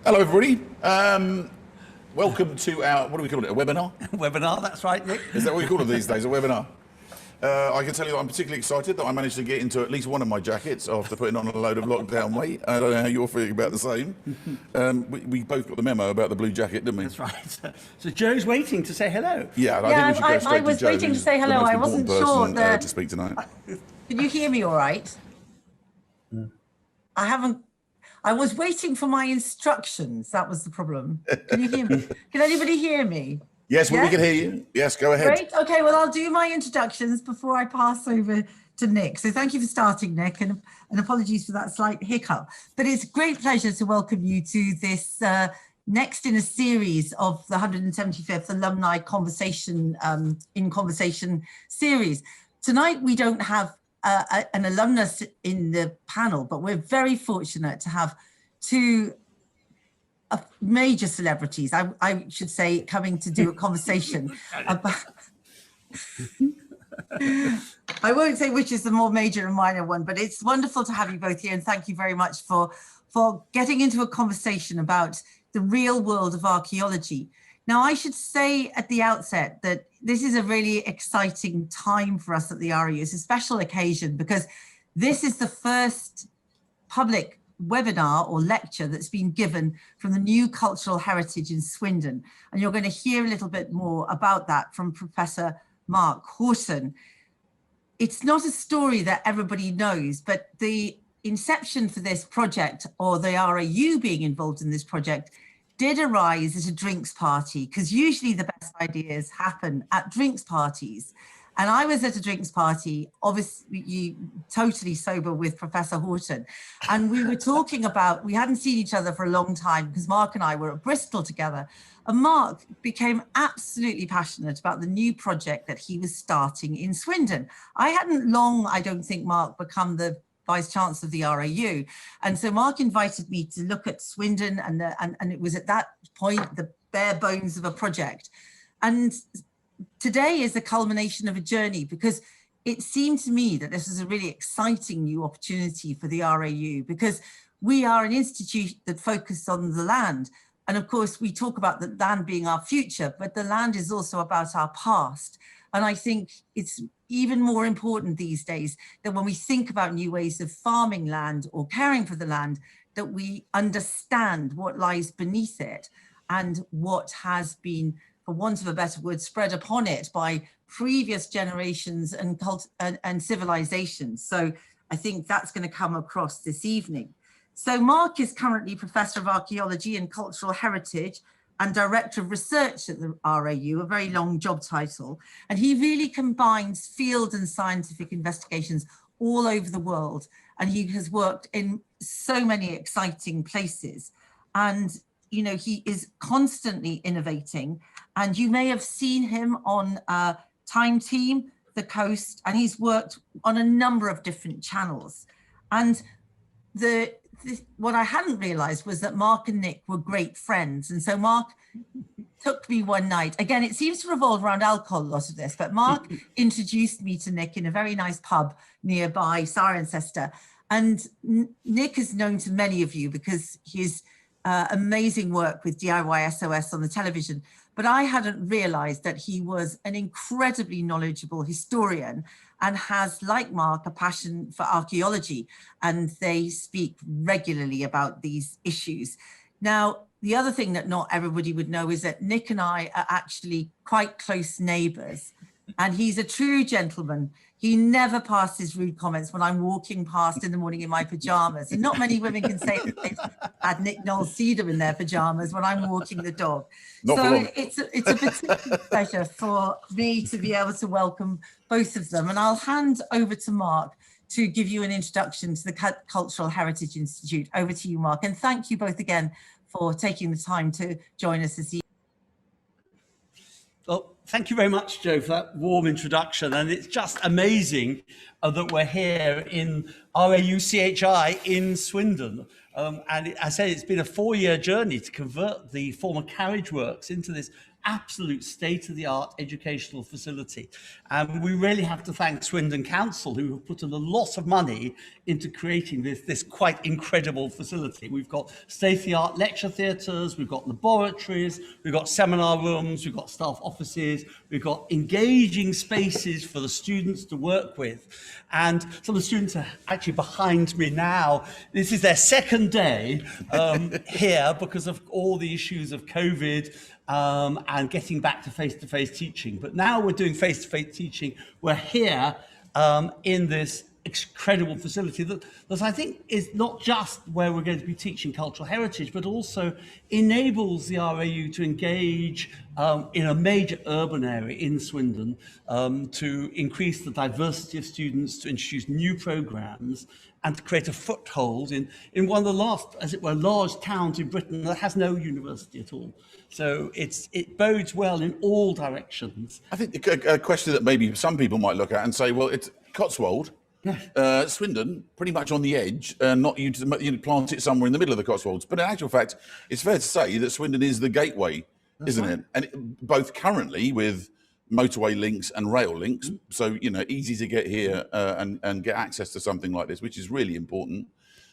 Hello, everybody. Welcome to our, what do we call it, a webinar? Webinar, that's right, Nick. Is that what we call them these days, a webinar? I can tell you that I'm particularly excited that I managed to get into at least one of my jackets after putting on a load of lockdown weight. I don't know how you're feeling about the same. We both got the memo about the blue jacket, didn't we? That's right. So Joe's waiting to say hello. Yeah, I think we should go straight I was to Joe, waiting to who's say hello. the most I wasn't important sure person, that. to speak tonight. Can you hear me all right? I haven't. I was waiting for my instructions. That was the problem. Can you hear me? Can anybody hear me? Yes, well, we Yeah? can hear you. Yes, go ahead. Great. Okay, well, I'll do my introductions before I pass over to Nick. So thank you for starting, Nick, and apologies for that slight hiccup. But it's a great pleasure to welcome you to this next in a series of the 175th Alumni Conversation in Conversation series. Tonight, we don't have an alumnus in the panel, but we're very fortunate to have two major celebrities, I should say, coming to do a conversation about. I won't say which is the more major and minor one, but it's wonderful to have you both here, and thank you very much for getting into a conversation about the real world of archaeology. Now, I should say at the outset that this is a really exciting time for us at the RAU. It's a special occasion because this is the first public webinar or lecture that's been given from the new cultural heritage in Swindon. And you're going to hear a little bit more about that from Professor Mark Horton. It's not a story that everybody knows, but the inception for this project, or the RAU being involved in this project, did arise at a drinks party, because usually the best ideas happen at drinks parties. And I was at a drinks party, obviously totally sober, with Professor Horton. And we were talking about, we hadn't seen each other for a long time because Mark and I were at Bristol together. And Mark became absolutely passionate about the new project that he was starting in Swindon. I hadn't long, I don't think, Mark, become the Vice Chancellor of the RAU. And so Mark invited me to look at Swindon, and it was at that point the bare bones of a project. And today is the culmination of a journey, because it seemed to me that this was a really exciting new opportunity for the RAU, because we are an institute that focuses on the land. And of course, we talk about the land being our future, but the land is also about our past. And I think it's even more important these days that when we think about new ways of farming land or caring for the land, that we understand what lies beneath it and what has been, for want of a better word, spread upon it by previous generations and civilizations. So I think that's going to come across this evening. So Mark is currently Professor of Archaeology and Cultural Heritage and Director of Research at the RAU, a very long job title. And he really combines field and scientific investigations all over the world. And he has worked in so many exciting places. And, you know, he is constantly innovating. And you may have seen him on Time Team, The Coast, and he's worked on a number of different channels. And what I hadn't realized was that Mark and Nick were great friends. And so Mark took me one night. Again, it seems to revolve around alcohol, a lot of this, but Mark introduced me to Nick in a very nice pub nearby, Cirencester. And Nick is known to many of you because his amazing work with DIY SOS on the television. But I hadn't realized that he was an incredibly knowledgeable historian and has, like Mark, a passion for archaeology, and they speak regularly about these issues. Now, the other thing that not everybody would know is that Nick and I are actually quite close neighbours, and he's a true gentleman. He never passes rude comments when I'm walking past in the morning in my pajamas. And not many women can say that they've had Nick Knowles Cedar in their pajamas when I'm walking the dog. So it's a particular pleasure for me to be able to welcome both of them. And I'll hand over to Mark to give you an introduction to the Cultural Heritage Institute. Over to you, Mark. And thank you both again for taking the time to join us this evening. Well, thank you very much, Joe, for that warm introduction. And it's just amazing that we're here in RAUCHI in Swindon. And I said it's been a 4-year journey to convert the former carriage works into this absolute state-of-the-art educational facility. And we really have to thank Swindon Council, who have put in a lot of money into creating this quite incredible facility. We've got state-of-the-art lecture theatres, we've got laboratories, we've got seminar rooms, we've got staff offices, we've got engaging spaces for the students to work with. And some of the students are actually behind me now. This is their second day here because of all the issues of COVID and getting back to face-to-face teaching. But now we're doing face-to-face teaching. We're here in this incredible facility that I think is not just where we're going to be teaching cultural heritage, but also enables the RAU to engage in a major urban area in Swindon to increase the diversity of students, to introduce new programs, and to create a foothold in one of the last, as it were, large towns in Britain that has no university at all. So it bodes well in all directions. I think a question that maybe some people might look at and say, well, it's Cotswold, Swindon, pretty much on the edge, not you to plant it somewhere in the middle of the Cotswolds. But in actual fact, it's fair to say that Swindon is the gateway, isn't it? And both currently with motorway links and rail links, so easy to get here and get access to something like this, which is really important.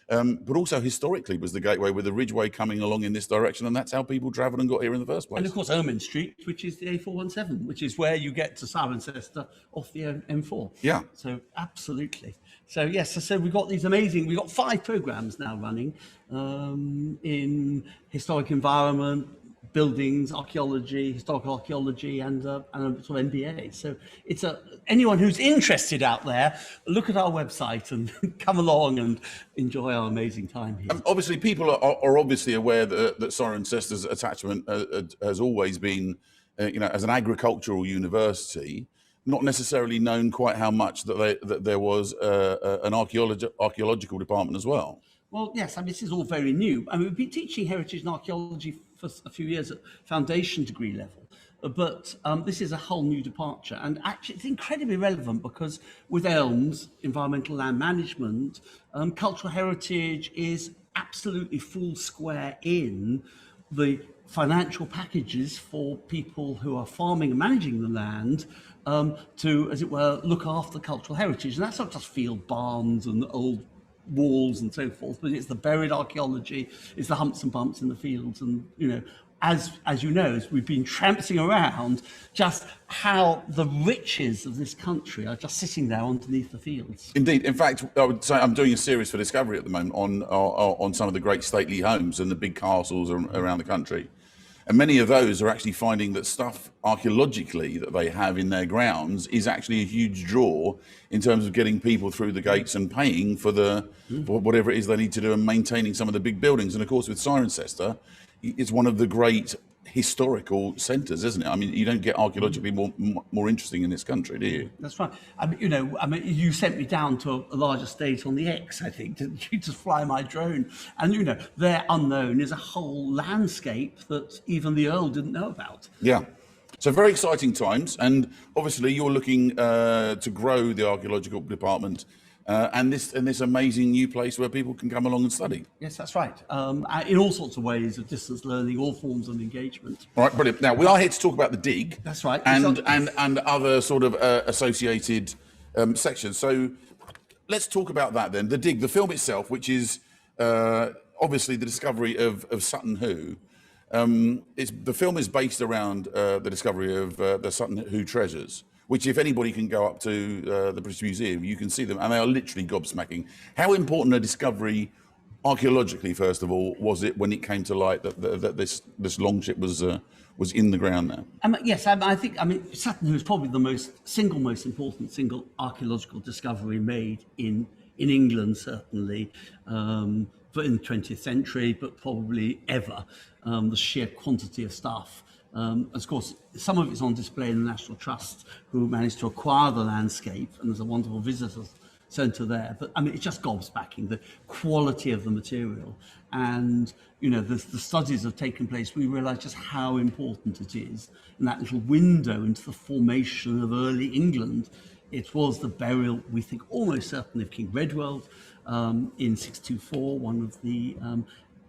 But also historically was the gateway with the Ridgeway coming along in this direction, and that's how people travelled and got here in the first place. And of course Ermine Street, which is the A417, which is where you get to Cirencester off the M4. Yeah. So absolutely. So yes, so we've got these amazing, we've got 5 programmes now running in historic environment, buildings, archaeology, historical archaeology, and a sort of MBA. So it's anyone who's interested out there, look at our website and come along and enjoy our amazing time here. Obviously, people are obviously aware that Cirencester's attachment has always been, as an agricultural university, not necessarily known quite how much that there was an archaeological department as well. Well, yes, this is all very new. We've been teaching heritage and archaeology for a few years at foundation degree level, but this is a whole new departure. And actually, it's incredibly relevant because with ELMS, environmental land management, cultural heritage is absolutely full square in the financial packages for people who are farming and managing the land to, as it were, look after cultural heritage. And that's not just field barns and old walls and so forth, but it's the buried archaeology, it's the humps and bumps in the fields, and as you know, as we've been tramping around, just how the riches of this country are just sitting there underneath the fields. Indeed. In fact, I would say I'm doing a series for Discovery at the moment on some of the great stately homes and the big castles around the country. And many of those are actually finding that stuff archaeologically that they have in their grounds is actually a huge draw in terms of getting people through the gates and paying for for whatever it is they need to do and maintaining some of the big buildings. And of course, with Cirencester, it's one of the great historical centres, isn't it? You don't get archaeologically more interesting in this country, do you? That's right. You sent me down to a large estate on the X, I think, didn't you, to fly my drone? And there unknown is a whole landscape that even the Earl didn't know about. Yeah. So very exciting times, and obviously you're looking to grow the archaeological department. And this amazing new place where people can come along and study. Yes, that's right. In all sorts of ways of distance learning, all forms of engagement. All right, brilliant. Now we are here to talk about the dig. That's right. And other sort of associated sections. So let's talk about that then. The dig, the film itself, which is obviously the discovery of Sutton Hoo. The film is based around the discovery of the Sutton Hoo treasures, which if anybody can go up to the British Museum, you can see them, and they are literally gobsmacking. How important a discovery, archaeologically, first of all, was it when it came to light that this longship was in the ground now? Yes, I think Sutton Hoo is probably the single most important archaeological discovery made in England, certainly, but in the 20th century, but probably ever. The sheer quantity of stuff. Of course, some of it's on display in the National Trust, who managed to acquire the landscape, and there's a wonderful visitor centre there. But it's just gobsmacking, the quality of the material. And, the studies have taken place, we realise just how important it is. And that little window into the formation of early England, it was the burial, we think almost certainly, of King Redwald in 624, one of the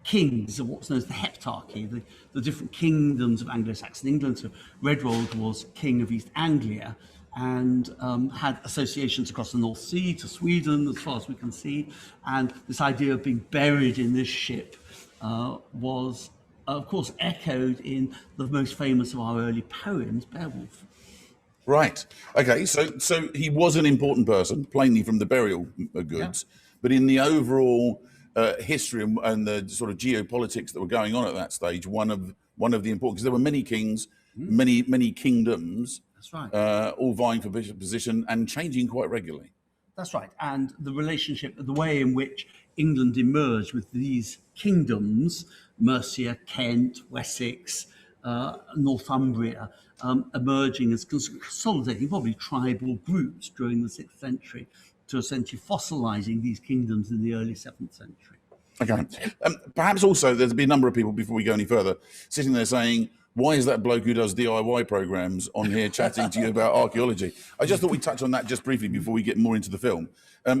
kings of what's known as the heptarchy, the different kingdoms of Anglo-Saxon England. So Redwold was king of East Anglia and had associations across the North Sea to Sweden, as far as we can see. And this idea of being buried in this ship was, of course, echoed in the most famous of our early poems, Beowulf. Right. Okay. So he was an important person, plainly from the burial goods, but in the overall history and the sort of geopolitics that were going on at that stage, one of the important, because there were many kings, many kingdoms. That's right. All vying for position and changing quite regularly. That's right. And the relationship, the way in which England emerged with these kingdoms, Mercia, Kent, Wessex, Northumbria, emerging as consolidating probably tribal groups during the 6th century to essentially fossilizing these kingdoms in the early 7th century. Okay. Perhaps also there's been a number of people, before we go any further, sitting there saying, why is that bloke who does DIY programs on here chatting to you about archaeology? I just thought we'd touch on that just briefly before we get more into the film.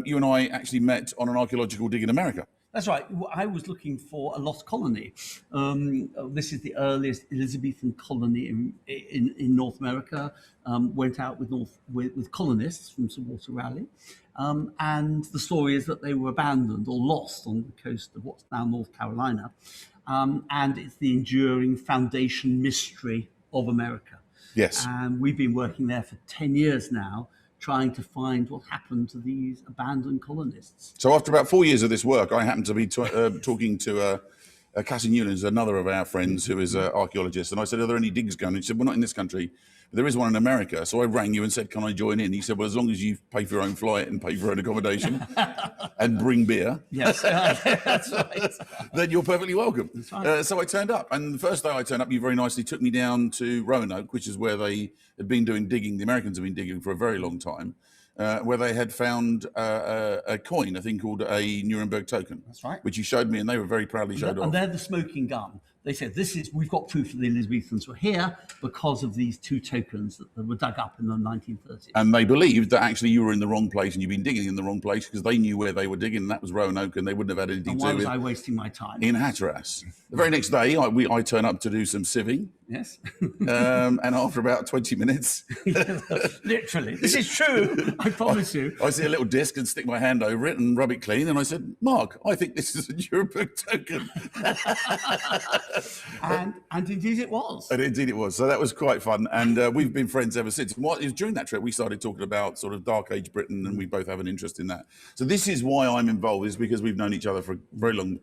You and I actually met on an archaeological dig in America. That's right. I was looking for a lost colony. This is the earliest Elizabethan colony in North America. Went out with colonists from Sir Walter Raleigh. And the story is that they were abandoned or lost on the coast of what's now North Carolina. And it's the enduring foundation mystery of America. Yes. And we've been working there for 10 years now, trying to find what happened to these abandoned colonists. So after about 4 years of this work, I happened to be talking to Cassie Newlands, another of our friends who is an archaeologist. And I said, are there any digs going? And she said, well, not in this country. There is one in America. So I rang you and said, can I join in? He said, well, as long as you pay for your own flight and pay for your own accommodation and bring beer. Yes, that's right. Then you're perfectly welcome. That's right. So I turned up. And the first day I turned up, you very nicely took me down to Roanoke, which is where they had been doing digging. The Americans have been digging for a very long time, where they had found a coin, a thing called a Nuremberg token. That's right. Which you showed me, and they were very proudly showed off. And they're the smoking gun. They said, we've got proof that the Elizabethans were here because of these 2 tokens that were dug up in the 1930s. And they believed that actually you were in the wrong place and you've been digging in the wrong place because they knew where they were digging, and that was Roanoke, and they wouldn't have had anything And to why do was with I wasting my time? in Hatteras. The very next day, I turn up to do some sieving. Yes. And after about 20 minutes, Literally. This is true. I promise you. I see a little disc and stick my hand over it and rub it clean. And I said, Mark, I think this is a Nuremberg token. And indeed it was. And indeed it was. So that was quite fun. And we've been friends ever since. And during that trip, we started talking about sort of Dark Age Britain, and we both have an interest in that. So this is why I'm involved, is because we've known each other for a very long,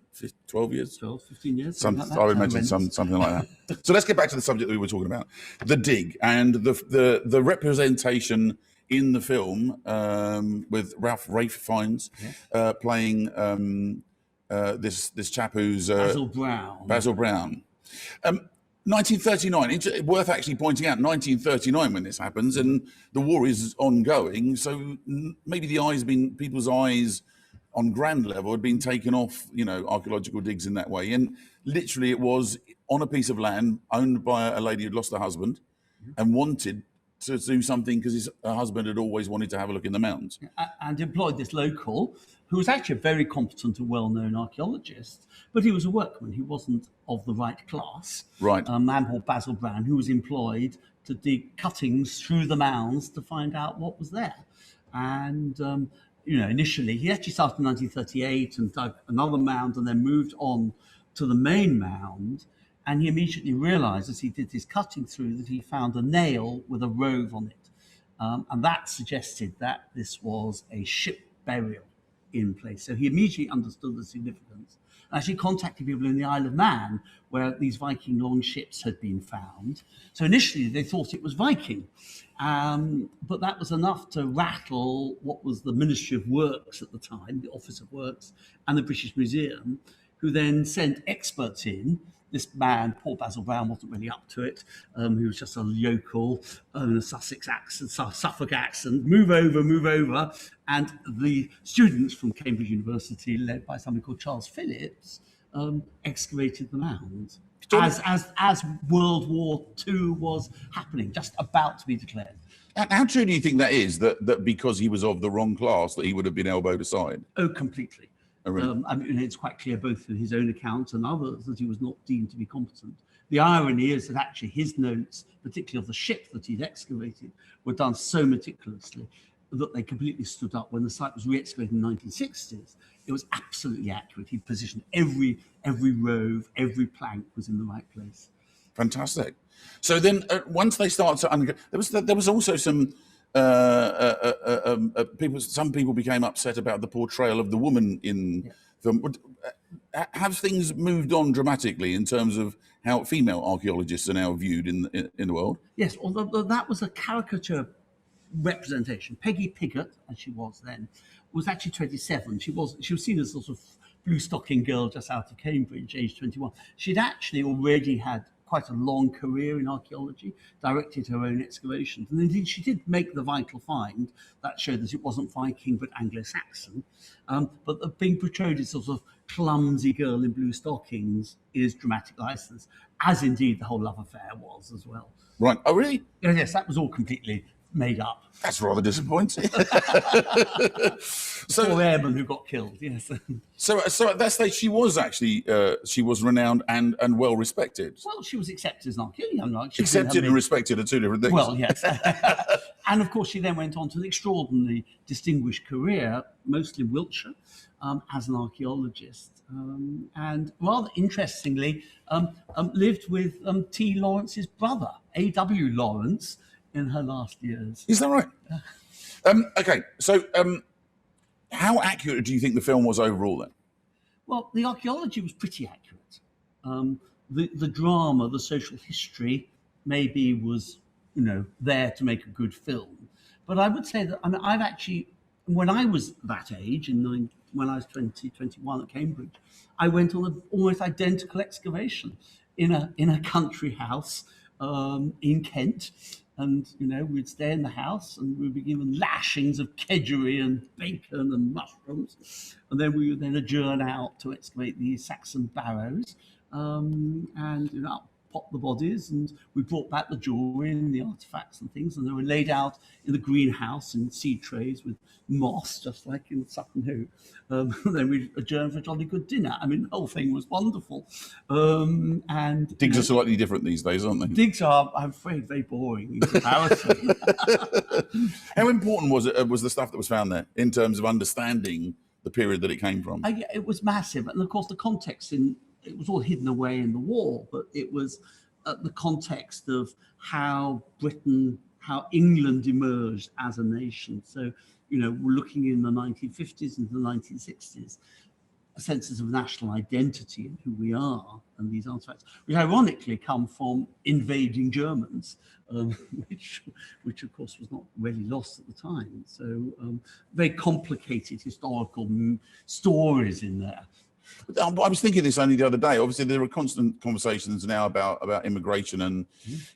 12 years? 12, 15 years. I would imagine something like that. So let's get back to the subject that we were talking about, the dig and the representation in the film with Rafe Fiennes playing this chap who's Basil Brown. Basil Brown. 1939. It's worth actually pointing out 1939 when this happens, and the war is ongoing. So maybe people's eyes on grand level had been taken off, archaeological digs in that way. And literally it was on a piece of land owned by a lady who'd lost her husband and wanted to do something because her husband had always wanted to have a look in the mountains. And employed this local, who was actually a very competent and well-known archaeologist, but he was a workman. He wasn't of the right class. Right. A man called Basil Brown, who was employed to dig cuttings through the mounds to find out what was there. And initially, he actually started in 1938 and dug another mound and then moved on to the main mound. And he immediately realized as he did his cutting through that he found a nail with a rove on it. And that suggested that this was a ship burial in place. So he immediately understood the significance. Actually contacted people in the Isle of Man where these Viking longships had been found. So initially they thought it was Viking, but that was enough to rattle what was the Ministry of Works at the time, the Office of Works, and the British Museum, who then sent experts in. This man, poor Basil Brown, wasn't really up to it. He was just a yokel, a Sussex accent, Suffolk accent, move over. And the students from Cambridge University, led by somebody called Charles Phillips, excavated the mound as World War II was happening, just about to be declared. How true do you think that is, that because he was of the wrong class, that he would have been elbowed aside? Oh, completely. really? I mean, it's quite clear both through his own accounts and others that he was not deemed to be competent. The irony is that actually his notes, particularly of the ship that he'd excavated, were done so meticulously that they completely stood up. When the site was re-excavated in the 1960s, it was absolutely accurate. He positioned every rove, every plank was in the right place. Fantastic. So then, once they started to there was also some people. Some people became upset about the portrayal of the woman in film. Have things moved on dramatically in terms of how female archaeologists are now viewed in the world? Yes, although that was a caricature representation. Peggy Piggott, as she was then, was actually 27. She was seen as a sort of blue stocking girl just out of Cambridge, age 21. She'd actually already had quite a long career in archaeology, directed her own excavations. And indeed, she did make the vital find that showed that it wasn't Viking, but Anglo-Saxon. But being portrayed as sort of clumsy girl in blue stockings is dramatic license, as indeed the whole love affair was as well. Right. Oh, really? Yes, that was all completely made up. That's rather disappointing. So, Poor airman who got killed, yes. So at that stage, she was actually she was renowned and well respected. Well, she was accepted as an archaeologist. Accepted and respected are two different things. Well, yes. And of course, she then went on to an extraordinarily distinguished career, mostly in Wiltshire, as an archaeologist. And rather interestingly, lived with T. Lawrence's brother, A.W. Lawrence, in her last years. Is that right? Okay, so how accurate do you think the film was overall then? Well, the archaeology was pretty accurate. The drama, the social history, maybe was, there to make a good film. But I would say that I've actually, when I was that age, when I was 20, 21 at Cambridge, I went on an almost identical excavation in a country house in Kent. And, we'd stay in the house and we'd be given lashings of kedgeree and bacon and mushrooms. And then we would then adjourn out to excavate the Saxon barrows and, pop the bodies. And we brought back the jewelry and the artifacts and things. And they were laid out in the greenhouse in seed trays with moss, just like in Sutton Hoo. Then we adjourned for a jolly good dinner. The whole thing was wonderful. And Digs are slightly different these days, aren't they? Digs are, I'm afraid, very boring in comparison. How important was the stuff that was found there in terms of understanding the period that it came from? It was massive, and of course the context it was all hidden away in the war, but it was the context of how England emerged as a nation. So, we're looking in the 1950s and the 1960s, senses of national identity and who we are, and these artifacts, which ironically come from invading Germans, which of course was not really lost at the time. So very complicated historical stories in there. I was thinking this only the other day. Obviously, there are constant conversations now about immigration and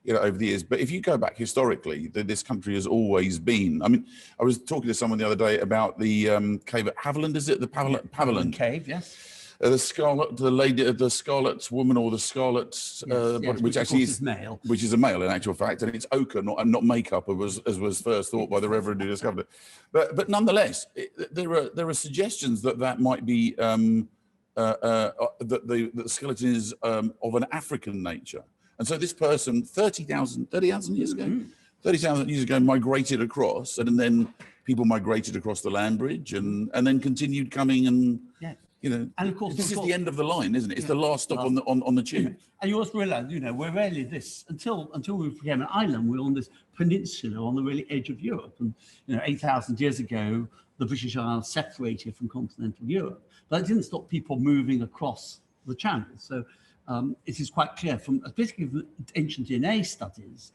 over the years. But if you go back historically, this country has always been. I was talking to someone the other day about the cave at Haviland. Is it the Paviland Cave? Yes. The Scarlet woman, or the Scarlet, which actually is male, which is a male in actual fact, and it's ochre, not makeup, as was first thought by the Reverend who discovered it. But nonetheless, there are suggestions that might be. That the skeleton is of an African nature. And so this person 30,000 years ago, migrated across, and then people migrated across the land bridge and then continued coming and, and of course, this is the end of the line, isn't it? It's the last stop on the tube. And you also realize, we're really until we became an island, we're on this peninsula on the really edge of Europe. And, 8,000 years ago, the British Isles separated from continental Europe. But it didn't stop people moving across the channel. So it is quite clear from particularly ancient DNA studies,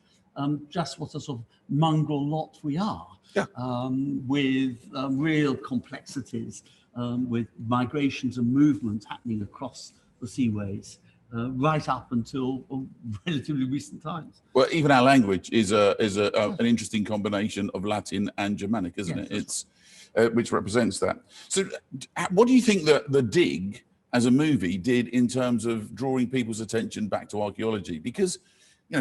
just what a sort of mongrel lot we are, with real complexities, with migrations and movements happening across the seaways, right up until relatively recent times. Well, even our language is an interesting combination of Latin and Germanic, isn't it? It's which represents that. So what do you think that The Dig as a movie did in terms of drawing people's attention back to archaeology? Because,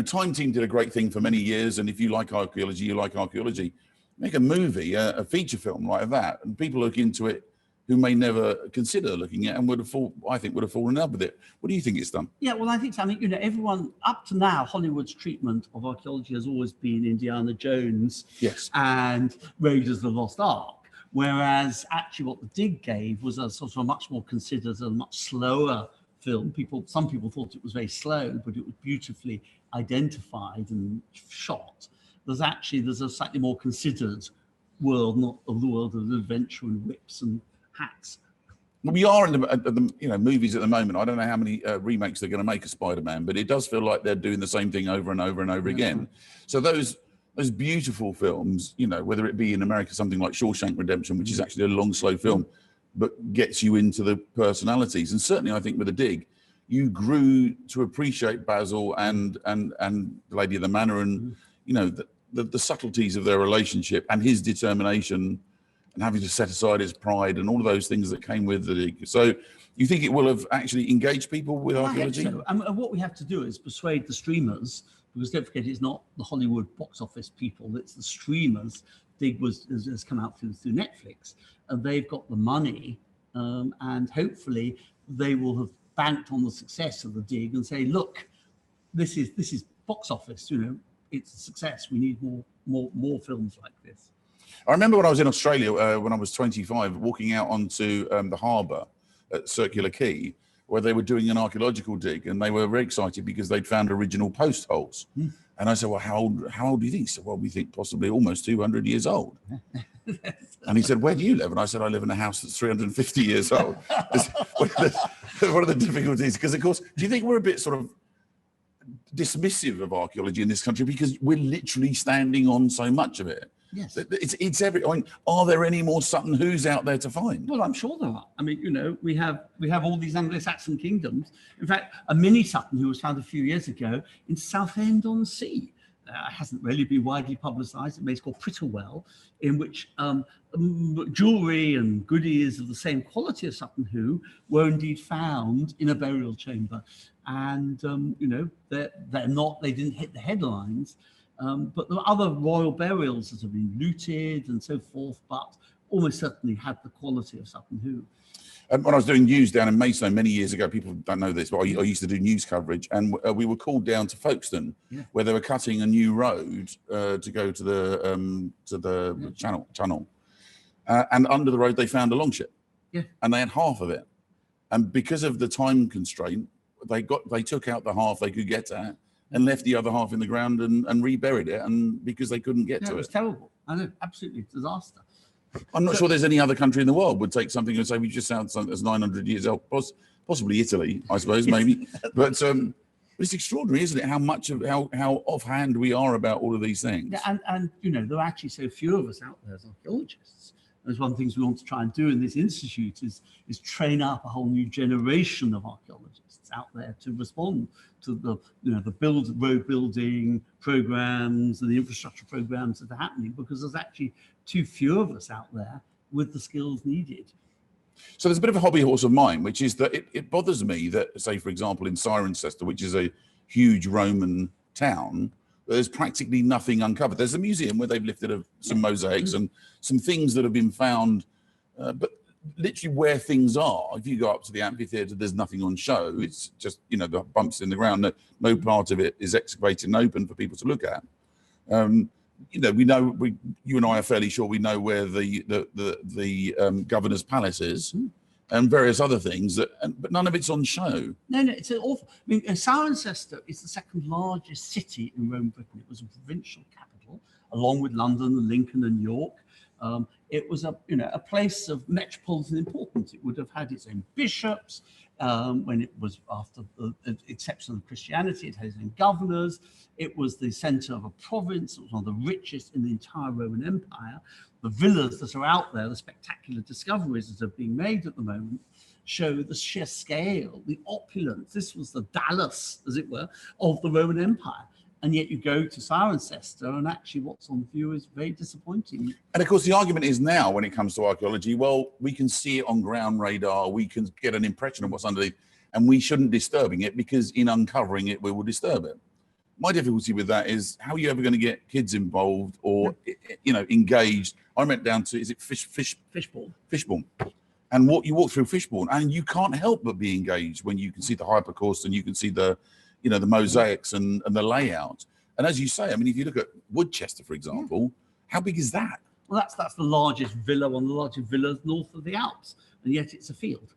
Time Team did a great thing for many years, and if you like archaeology, you like archaeology. Make a movie, a feature film like that, and people look into it who may never consider looking at and would have fallen in love with it. What do you think it's done? Yeah, well, I think so. I mean, everyone up to now, Hollywood's treatment of archaeology has always been Indiana Jones, Yes, and Raiders of the Lost Ark. Whereas actually what the dig gave was a sort of a much more considered and much slower film. Some people thought it was very slow, but it was beautifully identified and shot. There's a slightly more considered world, not of the world of adventure and whips and hats. we are in the movies at the moment. I don't know how many remakes they're going to make of Spider-Man, but it does feel like they're doing the same thing over and over and over again. So those beautiful films, whether it be in America something like Shawshank Redemption, which is actually a long, slow film, but gets you into the personalities. And certainly, I think with The Dig, you grew to appreciate Basil and the Lady of the Manor, and the subtleties of their relationship and his determination, and having to set aside his pride and all of those things that came with The Dig. So you think it will have actually engaged people with archaeology? I hope so. And what we have to do is persuade the streamers, because don't forget, it's not the Hollywood box office people, it's the streamers. Dig has come out through Netflix, and they've got the money, and hopefully they will have banked on the success of The Dig and say, look, this is box office, it's a success. We need more films like this. I remember when I was in Australia, when I was 25, walking out onto the harbour at Circular Quay, where they were doing an archaeological dig, and they were very excited because they'd found original post holes. And I said, well, how old do you think? He said, well, we think possibly almost 200 years old. And he said, where do you live? And I said, I live in a house that's 350 years old. One of the difficulties, because of course, do you think we're a bit sort of dismissive of archaeology in this country because we're literally standing on so much of it? Yes. It's every. I mean, are there any more Sutton Hoos out there to find? Well, I'm sure there are. I mean, we have all these Anglo-Saxon kingdoms. In fact, a mini Sutton Hoo was found a few years ago in Southend-on-Sea. It hasn't really been widely publicised. It's called Prittlewell, in which jewellery and goodies of the same quality as Sutton Hoo were indeed found in a burial chamber, and they didn't hit the headlines. But there are other royal burials that have been looted and so forth, but almost certainly had the quality of Sutton Hoo. When I was doing news down in Maidstone many years ago, people don't know this, but I used to do news coverage, and we were called down to Folkestone, where they were cutting a new road to go to the channel. And under the road, they found a longship, and they had half of it. And because of the time constraint, they took out the half they could get at, and left the other half in the ground and reburied it, and because they couldn't get to it. It was terrible. I know, absolutely disaster. I'm not sure there's any other country in the world would take something and say we just found something that's 900 years old. Possibly Italy, I suppose, maybe. But it's extraordinary, isn't it? How much of how offhand we are about all of these things. Yeah, and there are actually so few of us out there as archaeologists. There's one of the things we want to try and do in this institute is train up a whole new generation of archaeologists out there to respond to the road building programs and the infrastructure programs that are happening, because there's actually too few of us out there with the skills needed. So there's a bit of a hobby horse of mine, which is that it bothers me that, say, for example, in Cirencester, which is a huge Roman town, there's practically nothing uncovered. There's a museum where they've lifted some mosaics and some things that have been found, but literally where things are, if you go up to the amphitheatre, there's nothing on show. It's just, the bumps in the ground. No part of it is excavated and open for people to look at. We know, you and I are fairly sure we know where the governor's palace is, and various other things, but none of it's on show. No, it's awful. I mean, Cirencester is the second largest city in Rome, Britain. It was a provincial capital, along with London and Lincoln and York. It was a place of metropolitan importance. It would have had its own bishops. When it was after the exception of Christianity, it had its own governors. It was the centre of a province. It was one of the richest in the entire Roman Empire. The villas that are out there, the spectacular discoveries that are being made at the moment, show the sheer scale, the opulence. This was the Dallas, as it were, of the Roman Empire. And yet you go to Cirencester, and actually what's on view is very disappointing. And of course, the argument is now, when it comes to archaeology, well, we can see it on ground radar, we can get an impression of what's underneath, and we shouldn't disturbing it, because in uncovering it, we will disturb it. My difficulty with that is, how are you ever going to get kids involved or engaged? I went down to, is it Fishbourne? And what you walk through Fishbourne, and you can't help but be engaged when you can see the hypercaust and you can see the, you know, the mosaics and the layout. And as you say, I mean, if you look at Woodchester, for example, how big is that? Well, that's the largest villa, one of the largest villas north of the Alps, and yet it's a field.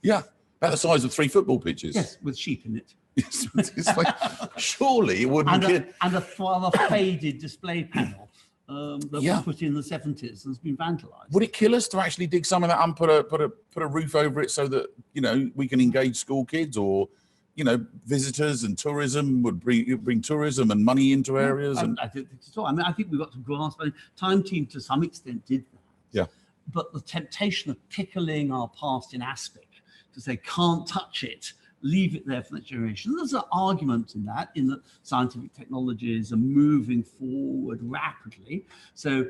Yeah, about the size of 3 football pitches. Yes, with sheep in it. It's like, surely it wouldn't And a rather faded display panel that was put in the 70s and has been vandalised. Would it kill us to actually dig some of that and put a roof over it so that, you know, we can engage school kids, or, you know, visitors and tourism would bring tourism and money into areas? I don't think so. I mean, I think we've got to grasp. I mean, Time Team to some extent did that. Yeah. But the temptation of pickling our past in aspic to say can't touch it, leave it there for the next generation. There's an argument in that scientific technologies are moving forward rapidly. So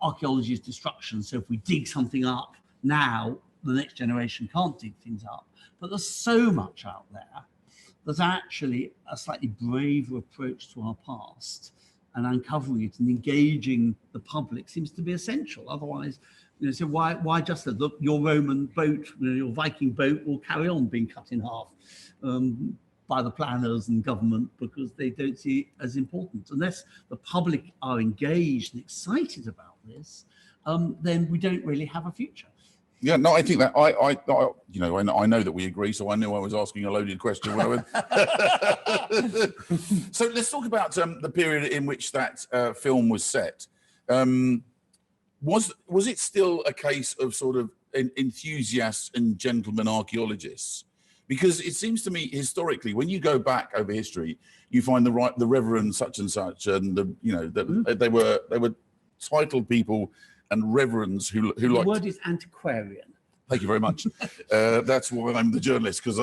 archaeology is destruction. So if we dig something up now, the next generation can't dig things up. But there's so much out there. There's actually a slightly braver approach to our past, and uncovering it and engaging the public seems to be essential. Otherwise, you know, so why just look, your Roman boat, you know, your Viking boat will carry on being cut in half by the planners and government, because they don't see it as important. Unless the public are engaged and excited about this, then we don't really have a future. Yeah, no, I think that I you know, I know that we agree, so I knew I was asking a loaded question when I went. So let's talk about the period in which that film was set. Was it still a case of sort of enthusiasts and gentlemen archaeologists? Because it seems to me historically, when you go back over history, you find the Reverend such and such, and they were titled people and reverends who the liked. The word is antiquarian. Thank you very much. That's why I'm the journalist, because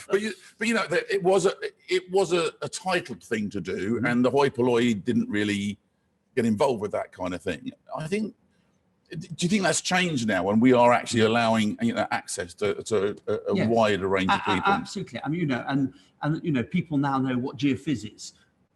but you know, it was a titled thing to do, and the hoi polloi didn't really get involved with that kind of thing. I think. Do you think that's changed now, when we are actually allowing, you know, access to a wider range of people? Absolutely. I mean, you know, and you know, people now know what geophysics is,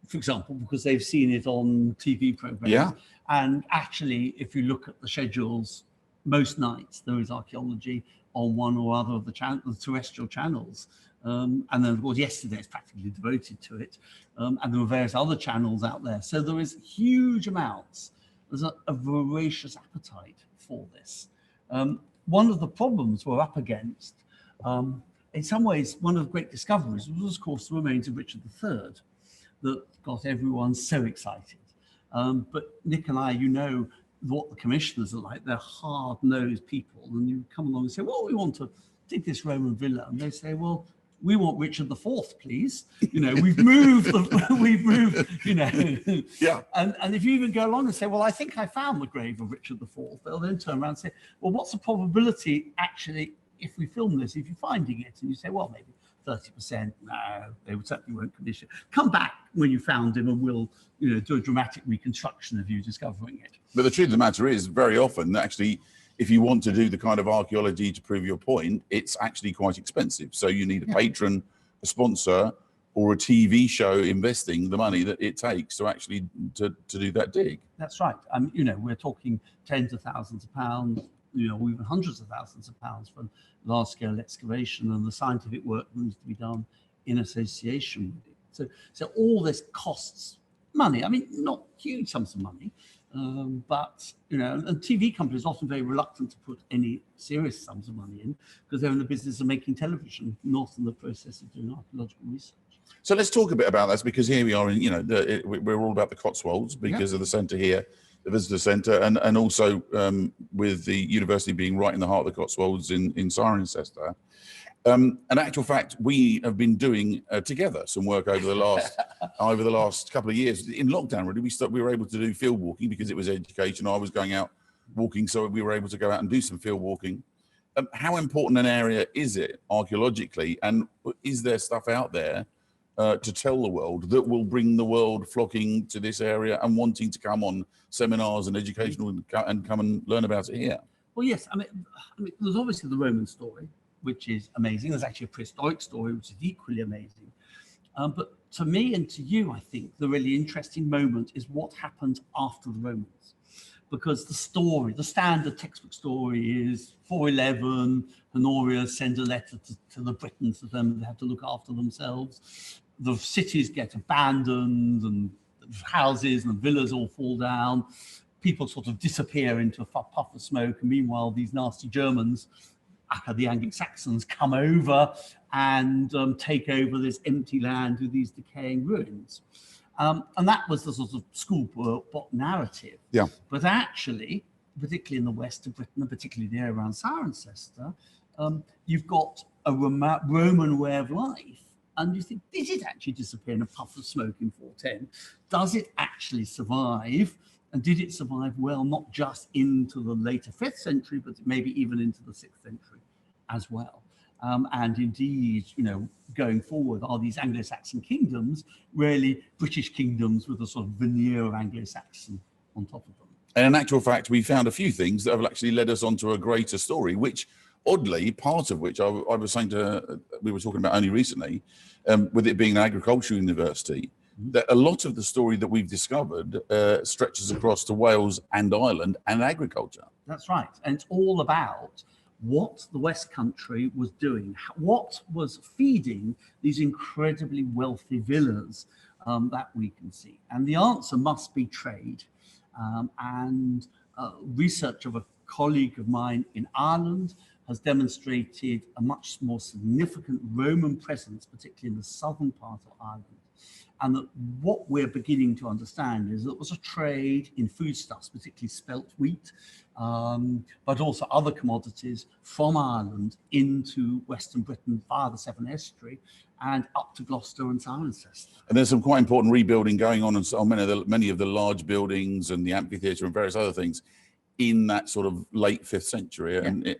for example, because they've seen it on TV programs. Yeah. And actually, if you look at the schedules, most nights there is archaeology on one or other of the terrestrial channels. And then, of course, yesterday it's practically devoted to it. And there were various other channels out there. So there is huge amounts. There's a voracious appetite for this. One of the problems we're up against, in some ways, one of the great discoveries was, of course, the remains of Richard III that got everyone so excited. But Nick and I, you know, what the commissioners are like. They're hard-nosed people. And you come along and say, well, we want to dig this Roman villa. And they say, well, we want Richard IV, please. You know, we've moved, you know. Yeah. And if you even go along and say, well, I think I found the grave of Richard IV, they'll then turn around and say, well, what's the probability, actually, if we film this, if you're finding it? And you say, well, maybe 30%. No, they certainly won't commission. Come back when you found him, and we'll, you know, do a dramatic reconstruction of you discovering it. But the truth of the matter is, very often, actually, if you want to do the kind of archaeology to prove your point, it's actually quite expensive. So you need a patron, a sponsor, or a TV show investing the money that it takes to actually to do that dig. That's right. You know, we're talking tens of thousands of pounds, you know, or even hundreds of thousands of pounds for large-scale excavation, and the scientific work that needs to be done in association with it. So all this costs money. I mean, not huge sums of money. But, you know, and TV companies are often very reluctant to put any serious sums of money in, because they're in the business of making television, not in the process of doing archaeological research. So let's talk a bit about that, because here we are in, you know, we're all about the Cotswolds because of the centre here, the visitor centre, and also with the university being right in the heart of the Cotswolds in Cirencester. In actual fact, we have been doing together some work over the last couple of years. In lockdown, really, we were able to do field walking because it was education. I was going out walking, so we were able to go out and do some field walking. How important an area is it archaeologically, and is there stuff out there to tell the world that will bring the world flocking to this area and wanting to come on seminars and educational and come and learn about it here? Well, yes. I mean, there's obviously the Roman story, which is amazing. There's actually a prehistoric story, which is equally amazing. But to me and to you, I think the really interesting moment is what happened after the Romans. because the standard textbook story is 411, Honoria sends a letter to the Britons, to them, they have to look after themselves. The cities get abandoned and houses and villas all fall down. People sort of disappear into a puff of smoke. And meanwhile, these nasty Germans, the Anglo-Saxons, come over and take over this empty land with these decaying ruins. And that was the sort of schoolbook narrative. Yeah. But actually, particularly in the west of Britain, and particularly there around Cirencester, you've got a Roman way of life. And you think, did it actually disappear in a puff of smoke in 410? Does it actually survive? And did it survive well, not just into the later 5th century, but maybe even into the 6th century as well? And indeed, you know, going forward, are these Anglo-Saxon kingdoms really British kingdoms with a sort of veneer of Anglo-Saxon on top of them? And in actual fact, we found a few things that have actually led us onto a greater story, which oddly, part of which I was saying we were talking about only recently, with it being an agricultural university, that a lot of the story that we've discovered stretches across to Wales and Ireland and agriculture. That's right. And it's all about what the West Country was doing, what was feeding these incredibly wealthy villas that we can see. And the answer must be trade. And research of a colleague of mine in Ireland has demonstrated a much more significant Roman presence, particularly in the southern part of Ireland. And that what we're beginning to understand is that there was a trade in foodstuffs, particularly spelt wheat, but also other commodities from Ireland into Western Britain via the Severn Estuary and up to Gloucester and Cirencester. And there's some quite important rebuilding going on many of the large buildings and the amphitheatre and various other things in that sort of late 5th century, and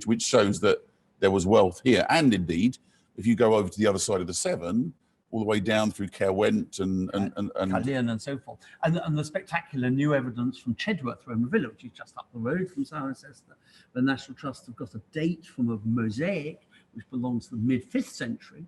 which shows that there was wealth here. And indeed, if you go over to the other side of the Severn, all the way down through Caerwent and Caerleon and so forth. And the spectacular new evidence from Chedworth Roman Villa, which is just up the road from Cirencester. The National Trust have got a date from a mosaic, which belongs to the mid-5th century.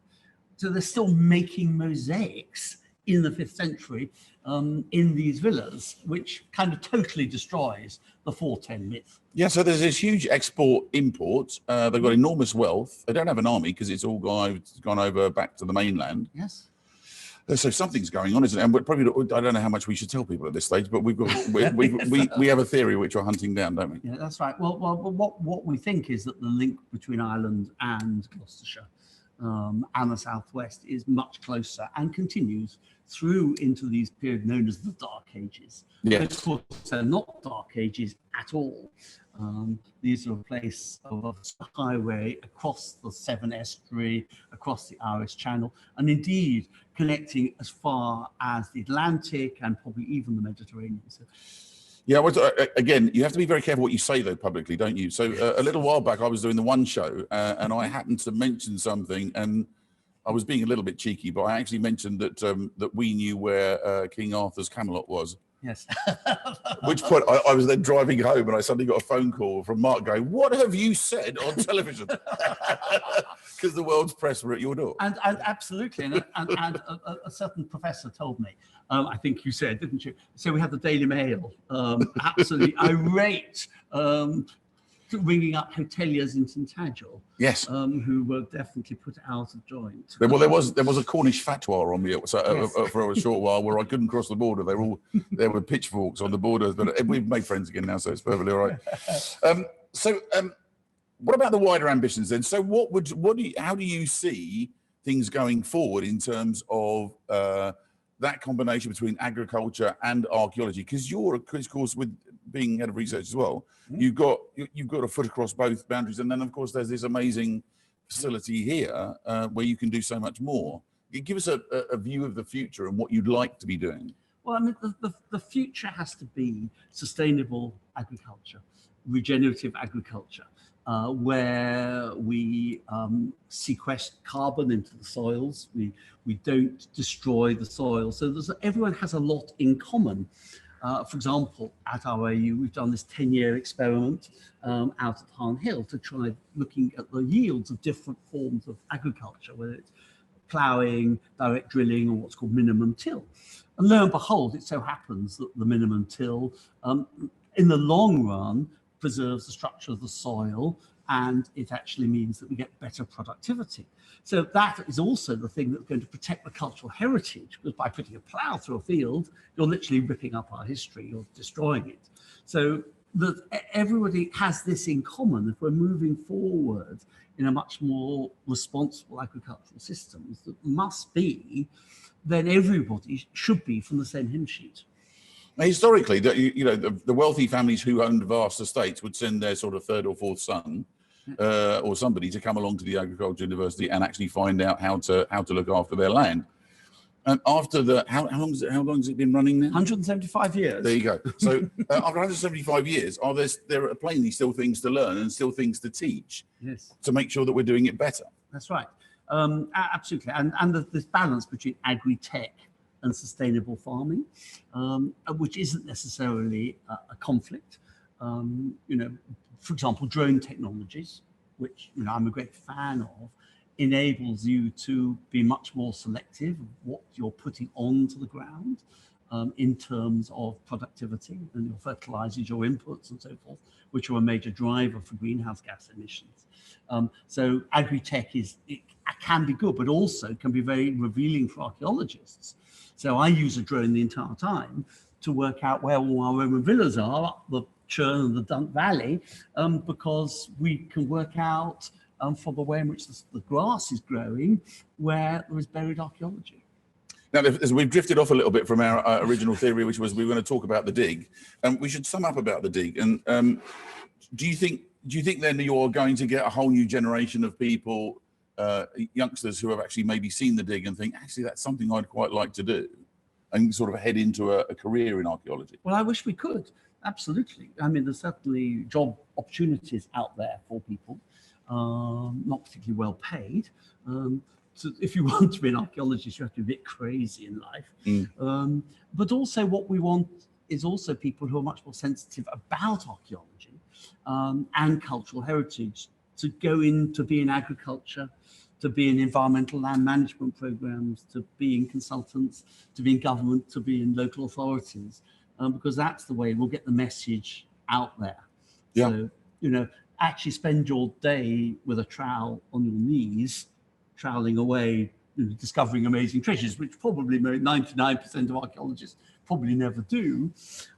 So they're still making mosaics in the 5th century in these villas, which kind of totally destroys the 410 myth. Yeah, so there's this huge export-import. They've got enormous wealth. They don't have an army because it's all gone over back to the mainland. Yes. So something's going on, isn't it? And we're probably, I don't know how much we should tell people at this stage, but we have a theory which we're hunting down, don't we? Yeah, that's right. Well, what we think is that the link between Ireland and Gloucestershire and the southwest is much closer and continues through into these periods known as the Dark Ages. Yes. But of course, they're not Dark Ages at all. These are a place of a highway across the Severn Estuary, across the Irish Channel, and indeed connecting as far as the Atlantic and probably even the Mediterranean. So, yeah, well, again, you have to be very careful what you say, though, publicly, don't you? So a little while back, I was doing the One Show, and I happened to mention something, and I was being a little bit cheeky, but I actually mentioned that we knew where King Arthur's Camelot was. yes. Which point I was then driving home, and I suddenly got a phone call from Mark going, "What have you said on television?" Because the world's press were at your door. And absolutely, and a certain professor told me, I think you said, didn't you? So we had the Daily Mail, absolutely irate, ringing up hoteliers in Tintagel, Yes. who were definitely put out of joint. Well, there was a Cornish fatwa on me for a short while where I couldn't cross the border. There were pitchforks on the border, but we've made friends again now, so it's perfectly all right. What about the wider ambitions then? So how do you see things going forward in terms of that combination between agriculture and archaeology? Because you're, of course, with being head of research as well, you've got a foot across both boundaries, and then of course there's this amazing facility here where you can do so much more. Give us a view of the future and what you'd like to be doing. Well, I mean, the future has to be sustainable agriculture, regenerative agriculture, where we sequester carbon into the soils. We don't destroy the soil. So everyone has a lot in common. For example, at RAU, we've done this 10-year experiment out at Harn Hill to try looking at the yields of different forms of agriculture, whether it's ploughing, direct drilling, or what's called minimum till. And lo and behold, it so happens that the minimum till in the long run, preserves the structure of the soil, and it actually means that we get better productivity. So that is also the thing that's going to protect the cultural heritage, because by putting a plough through a field, you're literally ripping up our history, you're destroying it. So that everybody has this in common. If we're moving forward in a much more responsible agricultural system, that must be, then everybody should be from the same hymn sheet. Now, historically, the wealthy families who owned vast estates would send their sort of third or fourth son or somebody to come along to the agriculture university and actually find out how to look after their land. And after the, how long has it been running now? 175 years. There you go. So after 175 years, there are plainly still things to learn and still things to teach. Yes. To make sure that we're doing it better. That's right. Absolutely. And this balance between agri-tech and sustainable farming, which isn't necessarily a conflict. For example, drone technologies, which I'm a great fan of, enables you to be much more selective of what you're putting onto the ground in terms of productivity and your fertilizers, your inputs and so forth, which are a major driver for greenhouse gas emissions. So agri-tech can be good, but also can be very revealing for archaeologists. So I use a drone the entire time to work out where all our Roman villas are up the Churn and the Dunk Valley, because we can work out for the way in which the grass is growing, where there is buried archaeology. Now, as we've drifted off a little bit from our original theory, which was we were going to talk about the dig, we should sum up about the dig. And do you think then you're going to get a whole new generation of people, youngsters who have actually maybe seen the dig and think, actually, that's something I'd quite like to do, and sort of head into a career in archaeology? Well, I wish we could. Absolutely. I mean, there's certainly job opportunities out there for people. Not particularly well paid. So if you want to be an archaeologist, you have to be a bit crazy in life. But also what we want is also people who are much more sensitive about archaeology and cultural heritage, to go in to be in agriculture, to be in environmental land management programs, to be in consultants, to be in government, to be in local authorities, because that's the way we'll get the message out there. Yeah. So, actually spend your day with a trowel on your knees, troweling away, discovering amazing treasures, which probably 99% of archaeologists probably never do,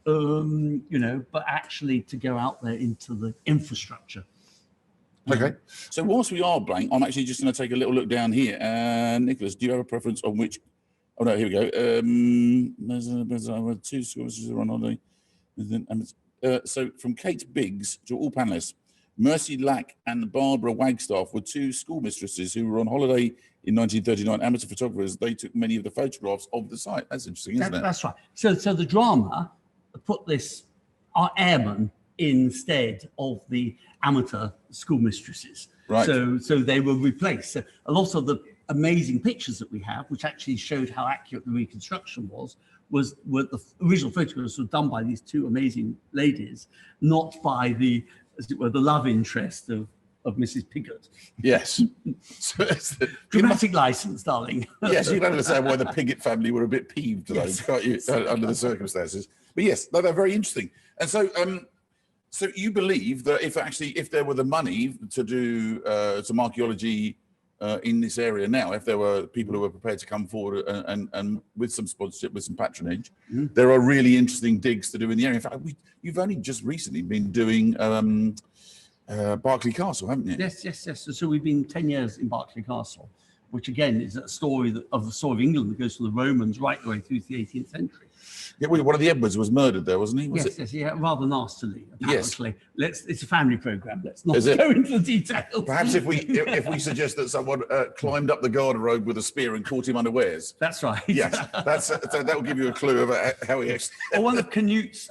but actually to go out there into the infrastructure. Okay. So whilst we are blank, I'm actually just going to take a little look down here. Nicholas, do you have a preference on which? Oh no, here we go. There's 2 schools on holiday. So from Kate Biggs to all panelists, Mercy Lack and Barbara Wagstaff were 2 schoolmistresses who were on holiday in 1939, amateur photographers. They took many of the photographs of the site. That's interesting, isn't it? That's right. So the drama put our airmen instead of the amateur schoolmistresses. Right. So they were replaced. So a lot of the amazing pictures that we have, which actually showed how accurate the reconstruction were the original photographs were done by these 2 amazing ladies, not by the, as it were, the love interest of Mrs. Piggott. Yes. So dramatic license, darling. Yes, you can understand why the Piggott family were a bit peeved, though, yes. Can't you, under the circumstances. But yes, they're very interesting. And so, so you believe that if there were the money to do some archaeology in this area now, if there were people who were prepared to come forward and with some sponsorship, with some patronage, there are really interesting digs to do in the area. In fact, you've only just recently been doing Barclay Castle, haven't you? Yes. So we've been 10 years in Barclay Castle, which again is a story of the story of England that goes from the Romans right the way through to the 18th century. Yeah, well, one of the Edwards was murdered there, wasn't he? Yes, rather nastily, apparently. Yes. It's a family programme. Let's not go into the details. Perhaps if we suggest that someone climbed up the garderobe with a spear and caught him unawares. That's right. Yes, so that will give you a clue about how he actually... Or one of Canute's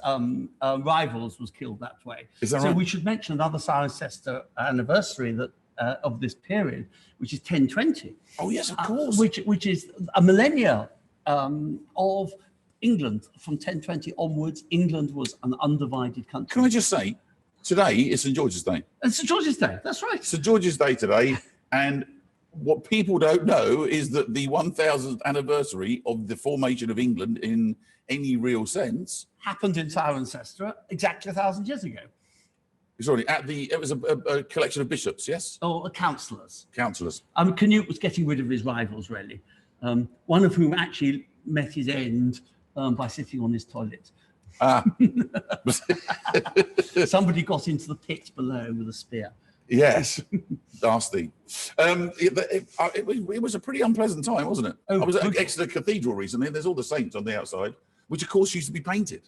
rivals was killed that way. Is that right? So we should mention another Cirencester anniversary of this period, which is 1020. Oh yes, of course. Which is a millennia of England. From 1020 onwards, England was an undivided country. Can I just say, today is St. George's Day. It's St. George's Day, that's right. St. George's Day today, and what people don't know is that the 1000th anniversary of the formation of England in any real sense happened in Cirencester exactly 1,000 years ago. Sorry, it was a collection of bishops, yes? Or councillors. Councillors. Canute was getting rid of his rivals, really. One of whom actually met his end by sitting on his toilet. Somebody got into the pit below with a spear. Yes, nasty. It was a pretty unpleasant time, wasn't it? I was at Exeter Cathedral recently, and there's all the saints on the outside, which of course used to be painted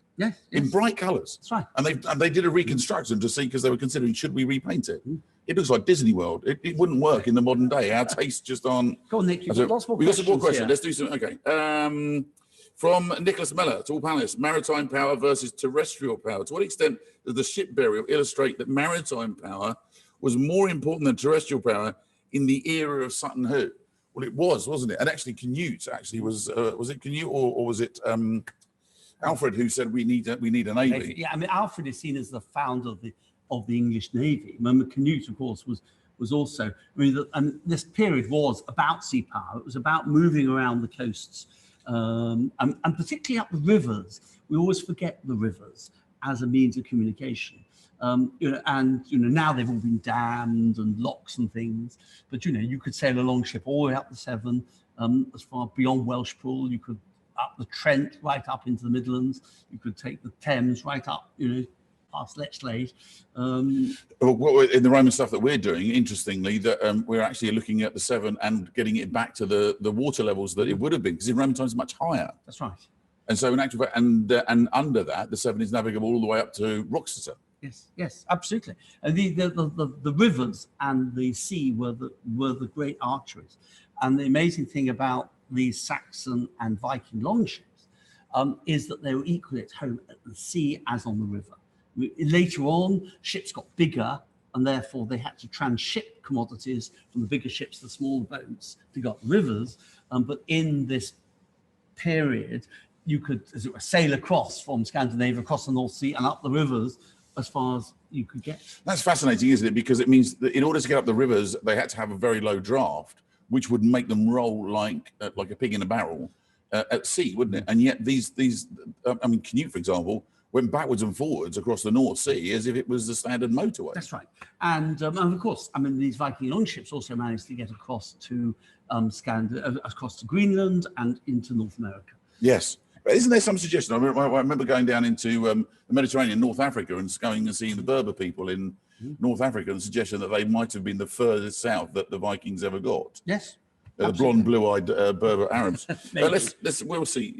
in bright colours. That's right. And they did a reconstruction to see, because they were considering, should we repaint it? It looks like Disney World. It wouldn't work in the modern day. Our tastes just aren't. Go on, Nick. You've got lots more We've got some more questions. questions. Let's do some. Okay. From Nicholas Meller to all panelists: maritime power versus terrestrial power. To what extent does the ship burial illustrate that maritime power was more important than terrestrial power in the era of Sutton Hoo? Well, it was, wasn't it? And actually, Canute was it Canute or was it Alfred who said we need a navy? Yeah, I mean, Alfred is seen as the founder of the English Navy. Remember, Canute, of course, was also. I mean, and this period was about sea power. It was about moving around the coasts, and particularly up the rivers. We always forget the rivers as a means of communication. Now they've all been dammed and locks and things. But you could sail a longship all the way up the Severn, as far beyond Welshpool. You could up the Trent right up into the Midlands. You could take the Thames right up, past Lechlade. In the Roman stuff that we're doing, interestingly, that we're actually looking at the Severn and getting it back to the water levels that it would have been, because in Roman times it's much higher. That's right. And so in actual fact, and under that, the Severn is navigable all the way up to Rochester. Yes, absolutely. And the rivers and the sea were the great arteries. And the amazing thing about these Saxon and Viking longships is that they were equally at home at the sea as on the river. Later on, ships got bigger, and therefore they had to transship commodities from the bigger ships to the smaller boats to go up rivers. But in this period, you could, as it were, sail across from Scandinavia, across the North Sea and up the rivers as far as you could get. That's fascinating, isn't it? Because it means that in order to get up the rivers, they had to have a very low draft, which would make them roll like a pig in a barrel at sea, wouldn't it? And yet Canute, for example, went backwards and forwards across the North Sea as if it was the standard motorway. That's right. And of course, these Viking longships also managed to get across to across to Greenland and into North America. Yes. But isn't there some suggestion? I remember going down into the Mediterranean, North Africa, and going and seeing the Berber people in North Africa, and the suggestion that they might have been the furthest south that the Vikings ever got. Yes. The blonde, blue-eyed Berber Arabs. We'll see.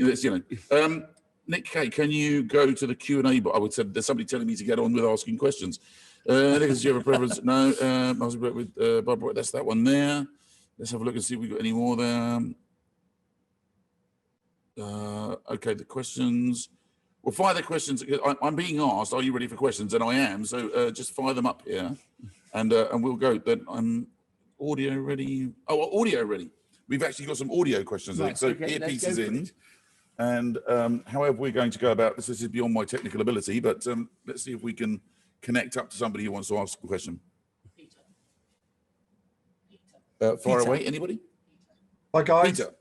Nick Kay, can you go to the Q&A? But I would say there's somebody telling me to get on with asking questions. Nicholas, do you have a preference? No. I was with Barbara. That's that one there. Let's have a look and see if we've got any more there. Okay, the questions. Well, fire the questions. I'm being asked, are you ready for questions? And I am. So just fire them up here, and we'll go. Then I'm audio ready. Oh, audio ready. We've actually got some audio questions. Right, so okay, earpieces in. And however we're going to go about this, this is beyond my technical ability, but let's see if we can connect up to somebody who wants to ask a question. Far away, anybody? Hi, guys. Peter.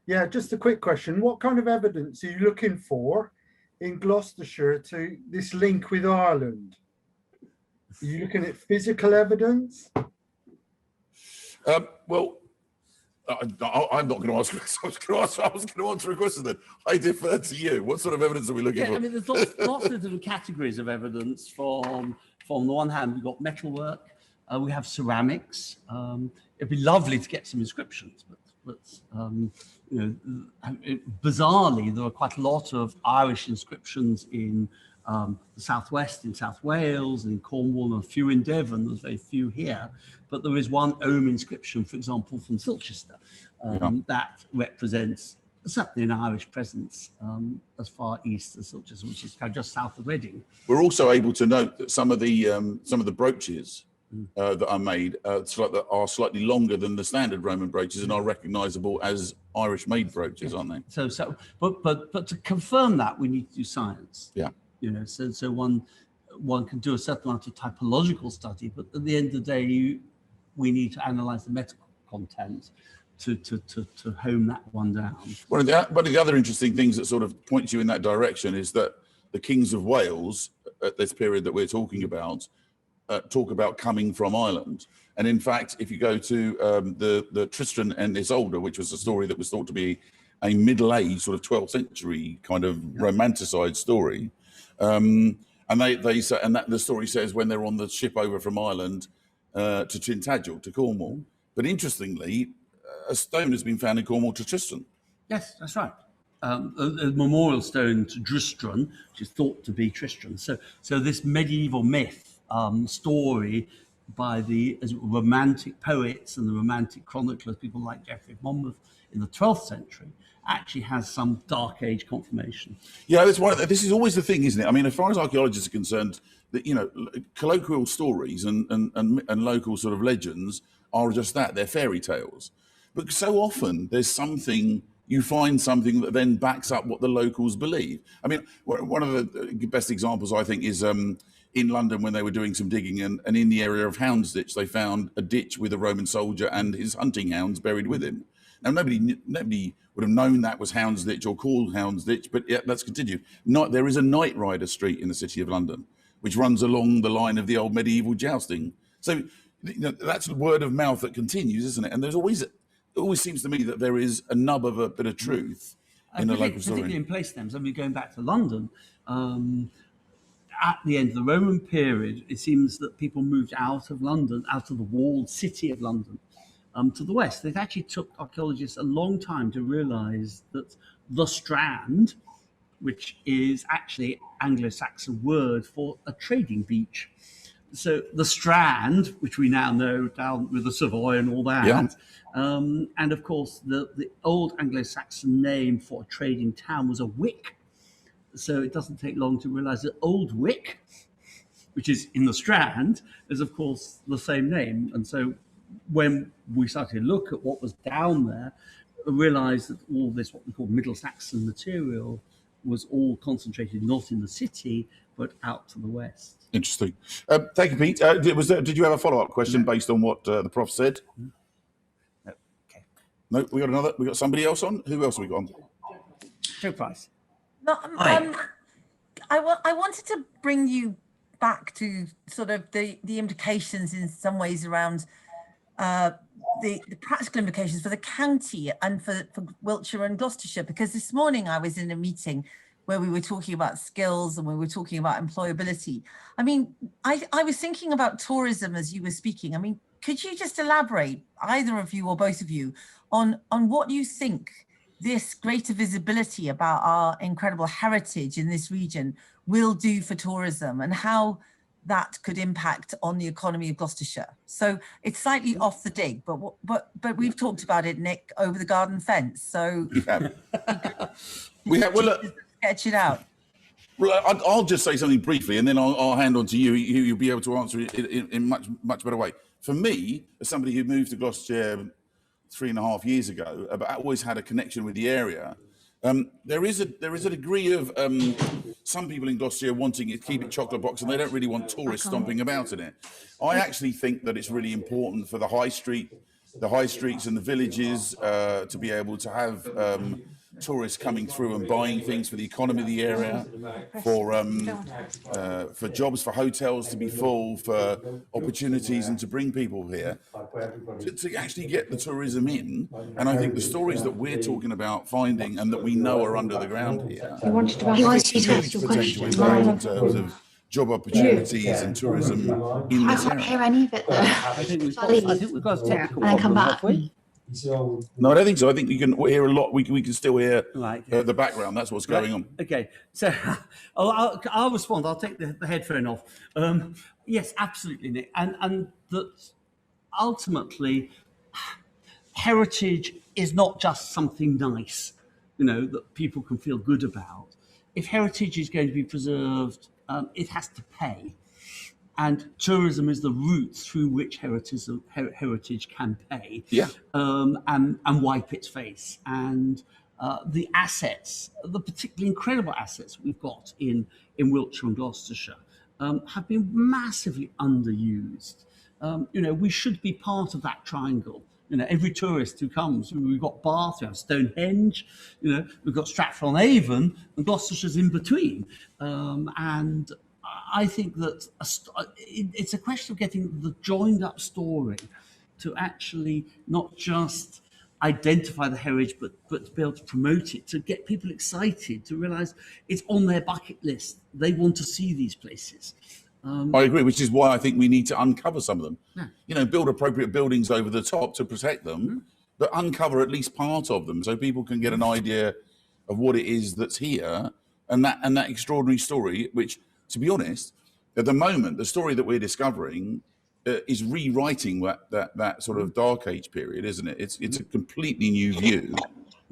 Yeah, just a quick question. What kind of evidence are you looking for in Gloucestershire to this link with Ireland? Are you looking at physical evidence? Well, I'm not going to ask. I was going to answer a question then. I defer to you. What sort of evidence are we looking for? There's lots of different categories of evidence. From the one hand, we've got metalwork. We have ceramics. It'd be lovely to get some inscriptions, but bizarrely, there are quite a lot of Irish inscriptions in the southwest, in South Wales, and in Cornwall, and a few in Devon. There's very few here, but there is one Ogham inscription, for example, from Silchester, that represents certainly an Irish presence as far east as Silchester, which is kind of just south of Reading. We're also able to note that some of the brooches that are made are slightly longer than the standard Roman brooches and are recognisable as Irish-made brooches, aren't they? But to confirm that, we need to do science. Yeah. So one can do a certain amount of typological study, but at the end of the day, we need to analyse the content to home that one down. One of the other interesting things that sort of points you in that direction is that the kings of Wales at this period that we're talking about talk about coming from Ireland. And in fact, if you go to the Tristan and Isolde, which was a story that was thought to be a middle-aged sort of 12th century kind of romanticized story, and they say, and that the story says when they're on the ship over from Ireland to Tintagel, to Cornwall. But interestingly, a stone has been found in Cornwall to Tristan. Yes, that's right. A memorial stone to Dristran, which is thought to be Tristan. So this medieval myth story by the romantic poets and the romantic chroniclers, people like Geoffrey of Monmouth in the 12th century, actually has some Dark Age confirmation. Yeah, this is always the thing, isn't it? I mean, as far as archaeologists are concerned, that colloquial stories and local sort of legends are just that, they're fairy tales. But so often there's something, you find something that then backs up what the locals believe. I mean, one of the best examples, I think, is in London when they were doing some digging, and in the area of Houndsditch, they found a ditch with a Roman soldier and his hunting hounds buried with him. Now, nobody would have known that was Houndsditch or called Houndsditch, but yeah, let's continue. There is a Knight Rider Street in the City of London, which runs along the line of the old medieval jousting. So that's word of mouth that continues, isn't it? And it always seems to me that there is a nub of a bit of truth in a local story. Particularly in place names. I mean, going back to London, at the end of the Roman period, it seems that people moved out of London, out of the walled city of London, to the west. It actually took archaeologists a long time to realise that the Strand, which is actually Anglo-Saxon word for a trading beach. So the Strand, which we now know down with the Savoy and all that, yeah. And of course the old Anglo-Saxon name for a trading town was a wick. So it doesn't take long to realise that Old Wick, which is in the Strand, is of course the same name. And so when we started to look at what was down there, we realised that all this, what we call Middle Saxon material, was all concentrated not in the city, but out to the west. Interesting. Thank you, Pete. Did you have a follow-up question based on what the prof said? No. Okay. No, we got somebody else on. Who else have we got on? Joe Price. No, I wanted to bring you back to sort of the implications in some ways around the practical implications for the county and for Wiltshire and Gloucestershire, because this morning I was in a meeting where we were talking about skills and we were talking about employability. I mean, I was thinking about tourism as you were speaking. I mean, could you just elaborate, either of you or both of you, on what you think this greater visibility about our incredible heritage in this region will do for tourism and how that could impact on the economy of Gloucestershire? So it's slightly off the dig, but we've talked about it, Nick, over the garden fence. So we have. Well, look, sketch it out. Well, I'll just say something briefly, and then I'll hand on to you. You'll be able to answer it in much better way. For me, as somebody who moved to Gloucestershire 3.5 years ago, but always had a connection with the area. There is a degree of some people in Gloucestershire wanting to keep it chocolate box, and they don't really want tourists stomping about in it. I actually think that it's really important for the high streets and the villages to be able to have tourists coming through and buying things for the economy of the area, for jobs, for hotels to be full, for opportunities, and to bring people here to actually get the tourism in. And I think the stories that we're talking about finding and that we know are under the ground here, He wants you to ask your question. in terms of job opportunities and tourism in I this can't area. hear any of it though. I think we've got a technical And then come problem, back. have we? No, I don't think so. I think you can hear a lot. We can still hear Right. the background. That's what's going on. Okay, so I'll respond. I'll take the headphone off. Yes, absolutely, Nick. And that ultimately, heritage is not just something nice, that people can feel good about. If heritage is going to be preserved, it has to pay. And tourism is the route through which heritage can pay, and wipe its face. And the assets, the particularly incredible assets we've got in Wiltshire and Gloucestershire, have been massively underused. We should be part of that triangle You know, every tourist who comes, we've got Bath, we have Stonehenge, you know, we've got Stratford-on-Avon, and Gloucestershire's in between. And I think that it's a question of getting the joined up story to actually not just identify the heritage, but to be able to promote it, to get people excited, to realize it's on their bucket list. They want to see these places. I agree, which is why I think we need to uncover some of them. Yeah. You know, build appropriate buildings over the top to protect them, but uncover at least part of them so people can get an idea of what it is that's here and that extraordinary story, which, to be honest, at the moment, the story that we're discovering is rewriting that sort of Dark Age period, isn't it? It's a completely new view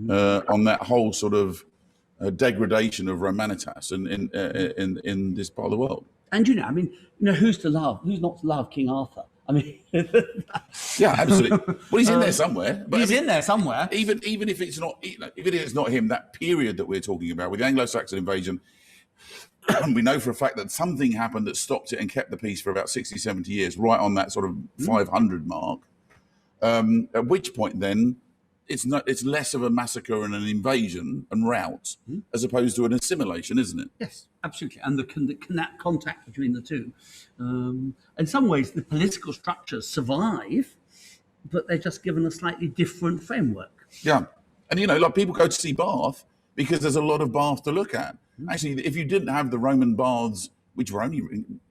on that whole sort of degradation of Romanitas in this part of the world. And you know, I mean, you know, who's not to love King Arthur? I mean, yeah, absolutely. Well, he's in there somewhere. But he's I mean, in there somewhere. Even if it's not, if it is not him, that period that we're talking about with the Anglo-Saxon invasion, we know for a fact that something happened that stopped it and kept the peace for about 60, 70 years, right on that sort of 500 mark. At which point, then, it's less of a massacre and an invasion and rout as opposed to an assimilation, isn't it? Yes, absolutely. And the contact between the two. In some ways, the political structures survive, but they're just given a slightly different framework. Yeah. And, you know, like people go to see Bath because there's a lot of Bath to look at. Actually, if you didn't have the Roman baths, which were only,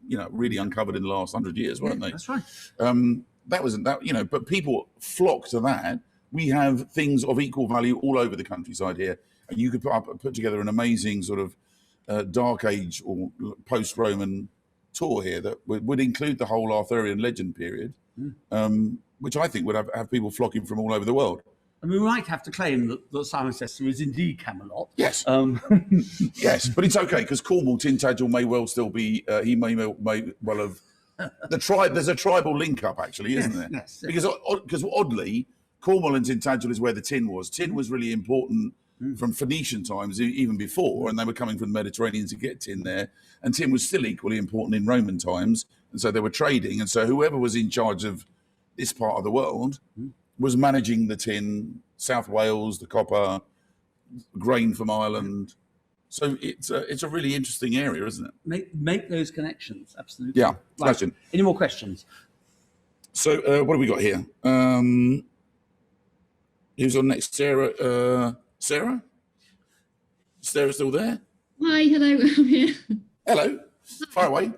you know, really uncovered in the last 100 years, weren't they? That's right. That wasn't that, you know, but people flock to that. We have things of equal value all over the countryside here. And you could put together an amazing sort of Dark Age or post-Roman tour here that would include the whole Arthurian legend period, which I think would have people flocking from all over the world. And we might have to claim that Cirencester is indeed Camelot. Yes. Yes, but it's okay because Cornwall, Tintagel may well still be, he may well have, there's a tribal link up actually, isn't there? Yes. Because oddly, Cornwall and Tintagel is where the tin was. Tin was really important from Phoenician times, even before, and they were coming from the Mediterranean to get tin there. And tin was still equally important in Roman times. And so they were trading. And so whoever was in charge of this part of the world was managing the tin, South Wales, the copper, grain from Ireland. So it's a really interesting area, isn't it? Make those connections, absolutely. Yeah, right. Any more questions? So what have we got here? Who's on next? Sarah? Sarah? Sarah still there? Hi, hello, I'm here. Hello. Fire away.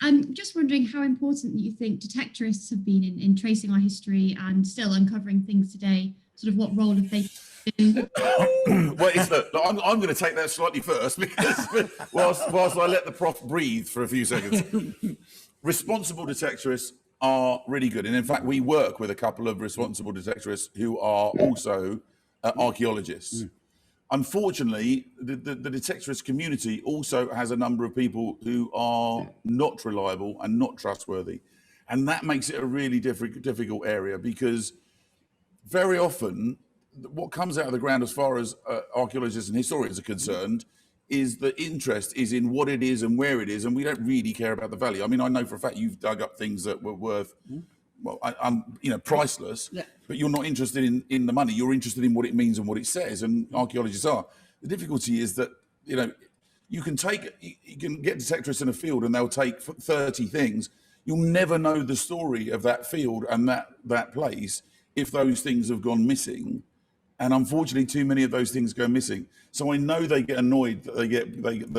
I'm just wondering how important you think detectorists have been in tracing our history and still uncovering things today. Sort of what role have they played? Well, I'm going to take that slightly first because whilst I let the prof breathe for a few seconds. Responsible detectorists are really good. And in fact, we work with a couple of responsible detectorists who are also archaeologists. Unfortunately, the detectorist community also has a number of people who are not reliable and not trustworthy. And that makes it a really difficult area because very often what comes out of the ground as far as archaeologists and historians are concerned is the interest is in what it is and where it is, and we don't really care about the value. I mean, I know for a fact you've dug up things that were worth, well, priceless, but you're not interested in the money. You're interested in what it means and what it says, and archaeologists are. The difficulty is that, you can get detectorists in a field and they'll take 30 things. You'll never know the story of that field and that place if those things have gone missing. And unfortunately, too many of those things go missing. So I know they get annoyed that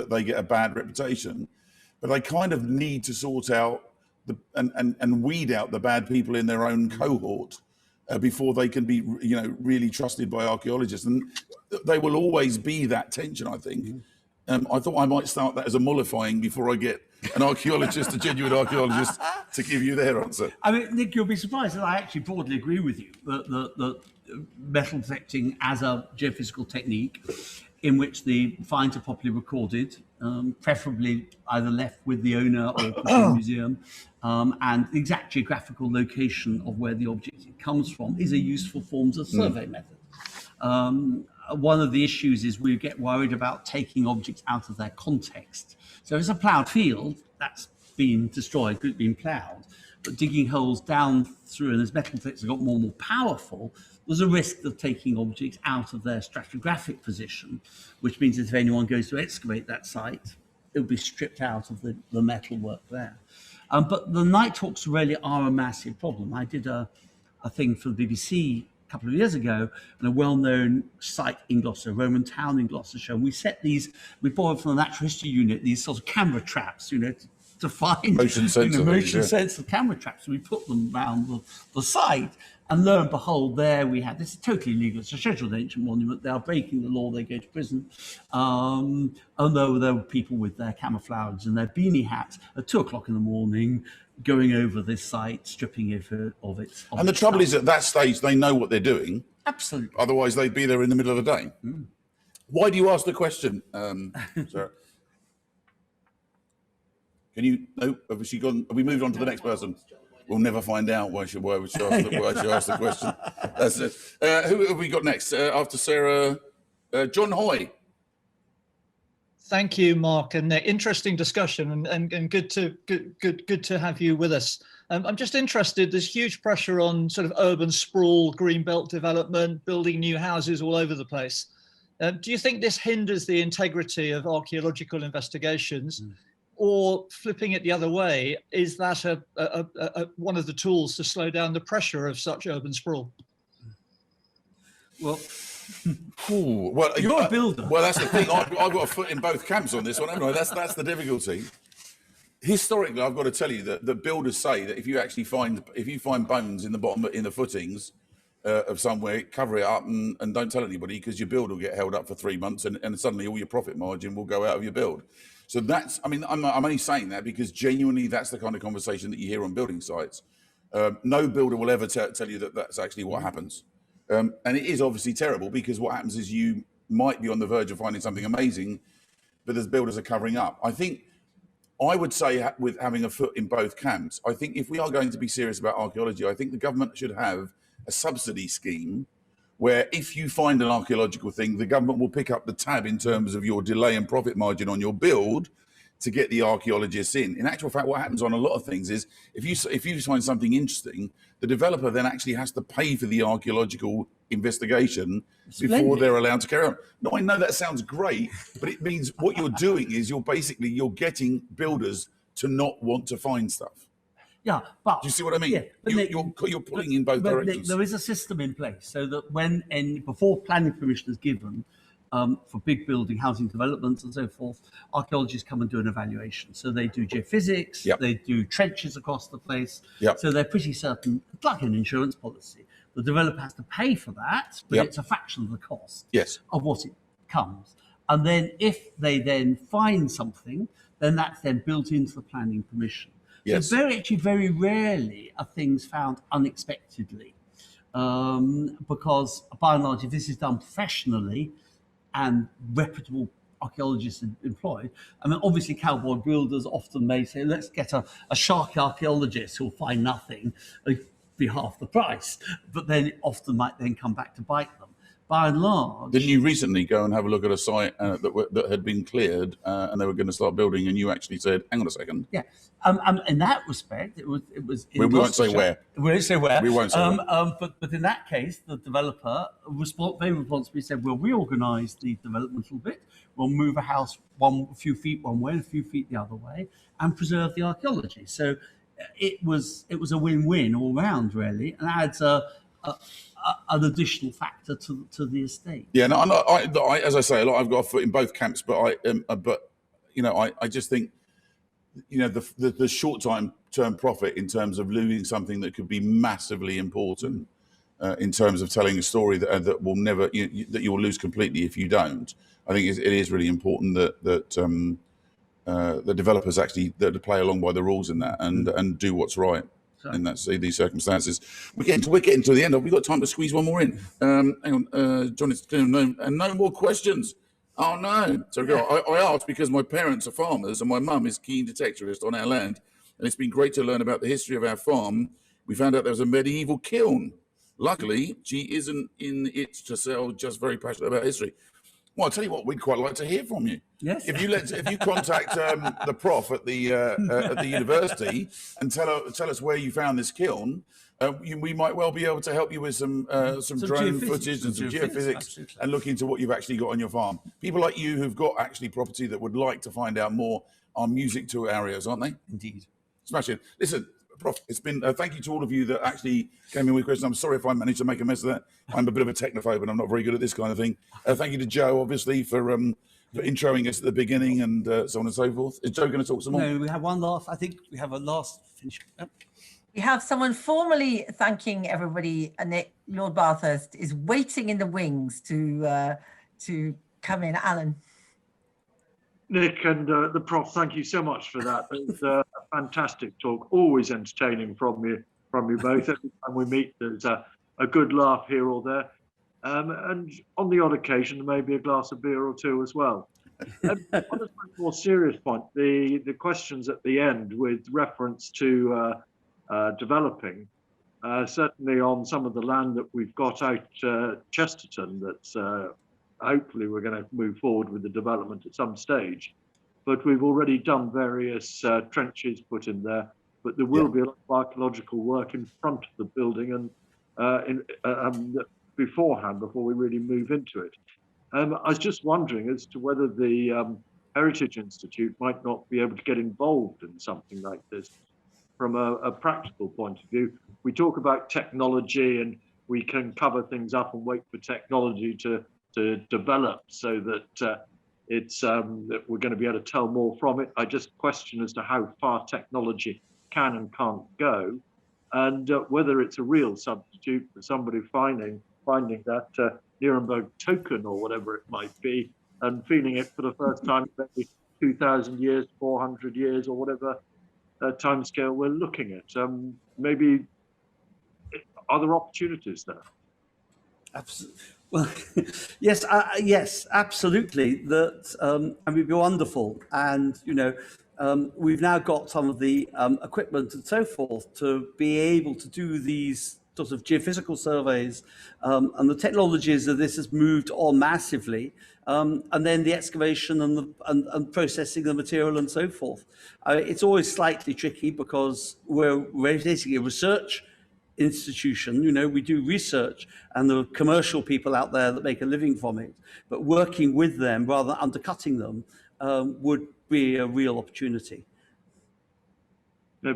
they get a bad reputation, but they kind of need to sort out and weed out the bad people in their own cohort before they can be, really trusted by archaeologists. And they will always be that tension, I think. I thought I might start that as a mollifying before I get an archaeologist, a genuine archaeologist, to give you their answer. I mean, Nick, you'll be surprised that I actually broadly agree with you that metal detecting as a geophysical technique in which the finds are properly recorded, preferably either left with the owner or put in the museum, and the exact geographical location of where the object comes from is a useful form of survey method. One of the issues is we get worried about taking objects out of their context. So if it's a ploughed field, that's been destroyed, could have been ploughed. But digging holes down through, and as metal detectors got more and more powerful, there's a risk of taking objects out of their stratigraphic position, which means if anyone goes to excavate that site, it'll be stripped out of the metal work there. But the nighthawks really are a massive problem. I did a thing for the BBC a couple of years ago in a well-known site in Gloucester, a Roman town in Gloucestershire. And we borrowed from the Natural History Unit these sort of camera traps, to find Motion sensor motion things, yeah. sensor camera traps. We put them around the site, and lo and behold, there we have, this is totally illegal. It's a scheduled ancient monument. They are breaking the law. They go to prison. Although there were people with their camouflage and their beanie hats at 2 o'clock in the morning, going over this site, stripping it of its. And the trouble is, at that stage, they know what they're doing. Absolutely. Otherwise, they'd be there in the middle of the day. Why do you ask the question, Sarah? Can you? No, have she gone? Have we moved on to the next person? We'll never find out why she asked the question. That's it. Who have we got next after Sarah? John Hoy. Thank you, Mark, and interesting discussion, and good to have you with us. I'm just interested. There's huge pressure on sort of urban sprawl, greenbelt development, building new houses all over the place. Do you think this hinders the integrity of archaeological investigations? Or flipping it the other way, is that one of the tools to slow down the pressure of such urban sprawl? Well, Well, you're a builder. Well, that's the thing. I've got a foot in both camps on this one, haven't I? That's the difficulty. Historically, I've got to tell you that the builders say that if you find bones in the bottom, in the footings of somewhere, cover it up and don't tell anybody, because your build will get held up for 3 months, and suddenly all your profit margin will go out of your build. So that's, I mean, I'm only saying that because genuinely that's the kind of conversation that you hear on building sites. No builder will ever tell you that that's actually what happens. And it is obviously terrible, because what happens is you might be on the verge of finding something amazing, but as builders are covering up. I would say, with having a foot in both camps, I think if we are going to be serious about archaeology, I think the government should have a subsidy scheme where if you find an archaeological thing, the government will pick up the tab in terms of your delay and profit margin on your build to get the archaeologists in. In actual fact, what happens on a lot of things is if you find something interesting, the developer then actually has to pay for the archaeological investigation before they're allowed to carry on. No, I know that sounds great, but it means what you're doing is you're getting builders to not want to find stuff. Yeah, but do you see what I mean? Yeah, you're pulling in both directions. There is a system in place so that before planning permission is given for big building, housing developments and so forth, archaeologists come and do an evaluation. So they do geophysics, they do trenches across the place. So they're pretty certain, it's like an insurance policy. The developer has to pay for that, but it's a fraction of the cost of what it comes. And then if they then find something, then that's then built into the planning permission. Yes. So very rarely are things found unexpectedly, because by and large, if this is done professionally and reputable archaeologists employed, I mean, obviously cowboy builders often may say, let's get a shark archaeologist who'll find nothing, be half the price, but then it often might then come back to bite them. By and large. Didn't you recently go and have a look at a site that had been cleared and they were going to start building, and you actually said, "Hang on a second." Yeah, in that respect, it was. In we won't say where. We won't say where. We won't say where. But in that case, the developer very responsibly said, "We'll reorganise the development a little bit. We'll move a house a few feet one way, and a few feet the other way, and preserve the archaeology." So it was a win-win all round, really, and adds an additional factor to the estate. Yeah, no, I, as I say, I've got a foot in both camps, but I just think, the short-term profit in terms of losing something that could be massively important in terms of telling a story that will never that you will lose completely if you don't. I think it is really important that the developers actually that play along by the rules in that and do what's right. In these circumstances, we're getting to the end. We've got time to squeeze one more in. Hang on, John, it's no more questions. Oh no! So I asked because my parents are farmers and my mum is keen detectorist on our land, and it's been great to learn about the history of our farm. We found out there was a medieval kiln. Luckily, she isn't in it to sell, just very passionate about history. Well, I'll tell you what, we'd quite like to hear from you. Yes. If you contact the prof at the university and tell us where you found this kiln, we might well be able to help you with some drone footage and some geophysics, absolutely. and look into what you've actually got on your farm. People like you who've got actually property that would like to find out more are music to areas, aren't they? Indeed. Smash it. Listen, Prof, it's been thank you to all of you that actually came in with questions. I'm sorry if I managed to make a mess of that. I'm a bit of a technophobe and I'm not very good at this kind of thing. Thank you to Joe, obviously, for introing us at the beginning and so on and so forth. Is Joe going to talk some more? No, we have one last. I think we have a last finish. We have someone formally thanking everybody. Nick, Lord Bathurst is waiting in the wings to come in. Alan. Nick and the Prof, thank you so much for that. It was a fantastic talk, always entertaining from you both. Every time we meet, there's a good laugh here or there. And on the odd occasion, maybe a glass of beer or two as well. On a more serious point, the questions at the end with reference to developing, certainly on some of the land that we've got out Chesterton, that's hopefully we're going to move forward with the development at some stage, but we've already done various trenches put in there, but there will be a lot of archaeological work in front of the building and beforehand, before we really move into it. I was just wondering as to whether the Heritage Institute might not be able to get involved in something like this from a practical point of view. We talk about technology and we can cover things up and wait for technology to develop so that that we're going to be able to tell more from it. I just question as to how far technology can and can't go, and whether it's a real substitute for somebody finding that Nuremberg token or whatever it might be, and feeling it for the first time maybe 2,000 years, 400 years, or whatever timescale we're looking at. Maybe are there opportunities there? Absolutely. Well, yes, yes, absolutely. That and would be wonderful. And we've now got some of the equipment and so forth to be able to do these sort of geophysical surveys, and the technologies of this has moved on massively. And then the excavation and processing the material and so forth. It's always slightly tricky because we're basically a research institution. We do research, and there are commercial people out there that make a living from it, but working with them rather than undercutting them would be a real opportunity. Two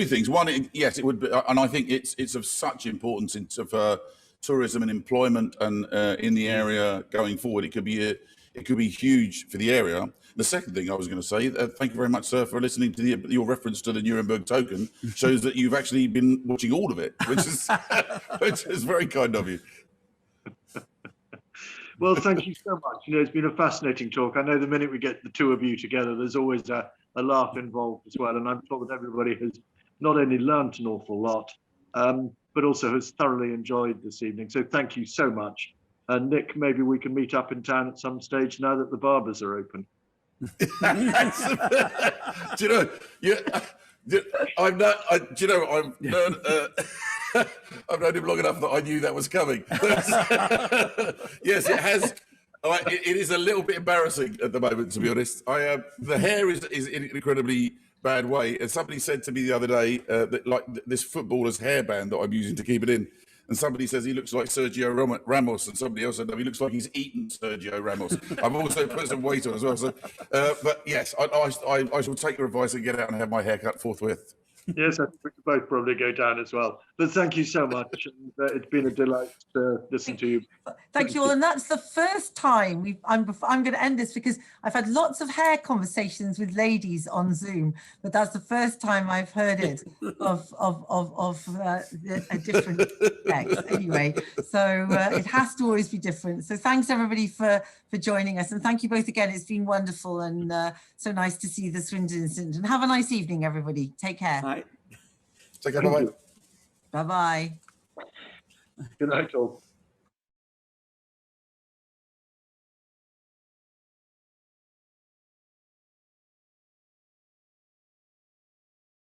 things. One, yes, it would be, and I think it's of such importance for tourism and employment and in the area going forward. It could be huge for the area. The second thing I was going to say, thank you very much, sir, for listening to your reference to the Nuremberg token. Shows that you've actually been watching all of it, which is very kind of you. Well, thank you so much. It's been a fascinating talk. I know the minute we get the two of you together, there's always a laugh involved as well. And I'm sure that everybody has not only learnt an awful lot, but also has thoroughly enjoyed this evening. So thank you so much. And Nick, maybe we can meet up in town at some stage now that the barbers are open. Do you know? I've known him long enough that I knew that was coming. Yes, it has. It is a little bit embarrassing at the moment, to be honest. The hair is in an incredibly bad way. And somebody said to me the other day that like this footballer's hairband that I'm using to keep it in. And somebody says he looks like Sergio Ramos, and somebody else said, no, he looks like he's eaten Sergio Ramos. I've also put some weight on as well. So, but yes, I shall take your advice and get out and have my hair cut forthwith. Yes, I think we could both probably go down as well. But thank you so much. And, it's been a delight to listen to you. Thank you all. And that's the first time I'm going to end this because I've had lots of hair conversations with ladies on Zoom, but that's the first time I've heard it of a different sex. Anyway, so it has to always be different. So thanks everybody for joining us, and thank you both again. It's been wonderful and so nice to see the Swindon incident. And have a nice evening, everybody. Take care. Right. Take care. Bye-bye. Bye-bye. Good night, all.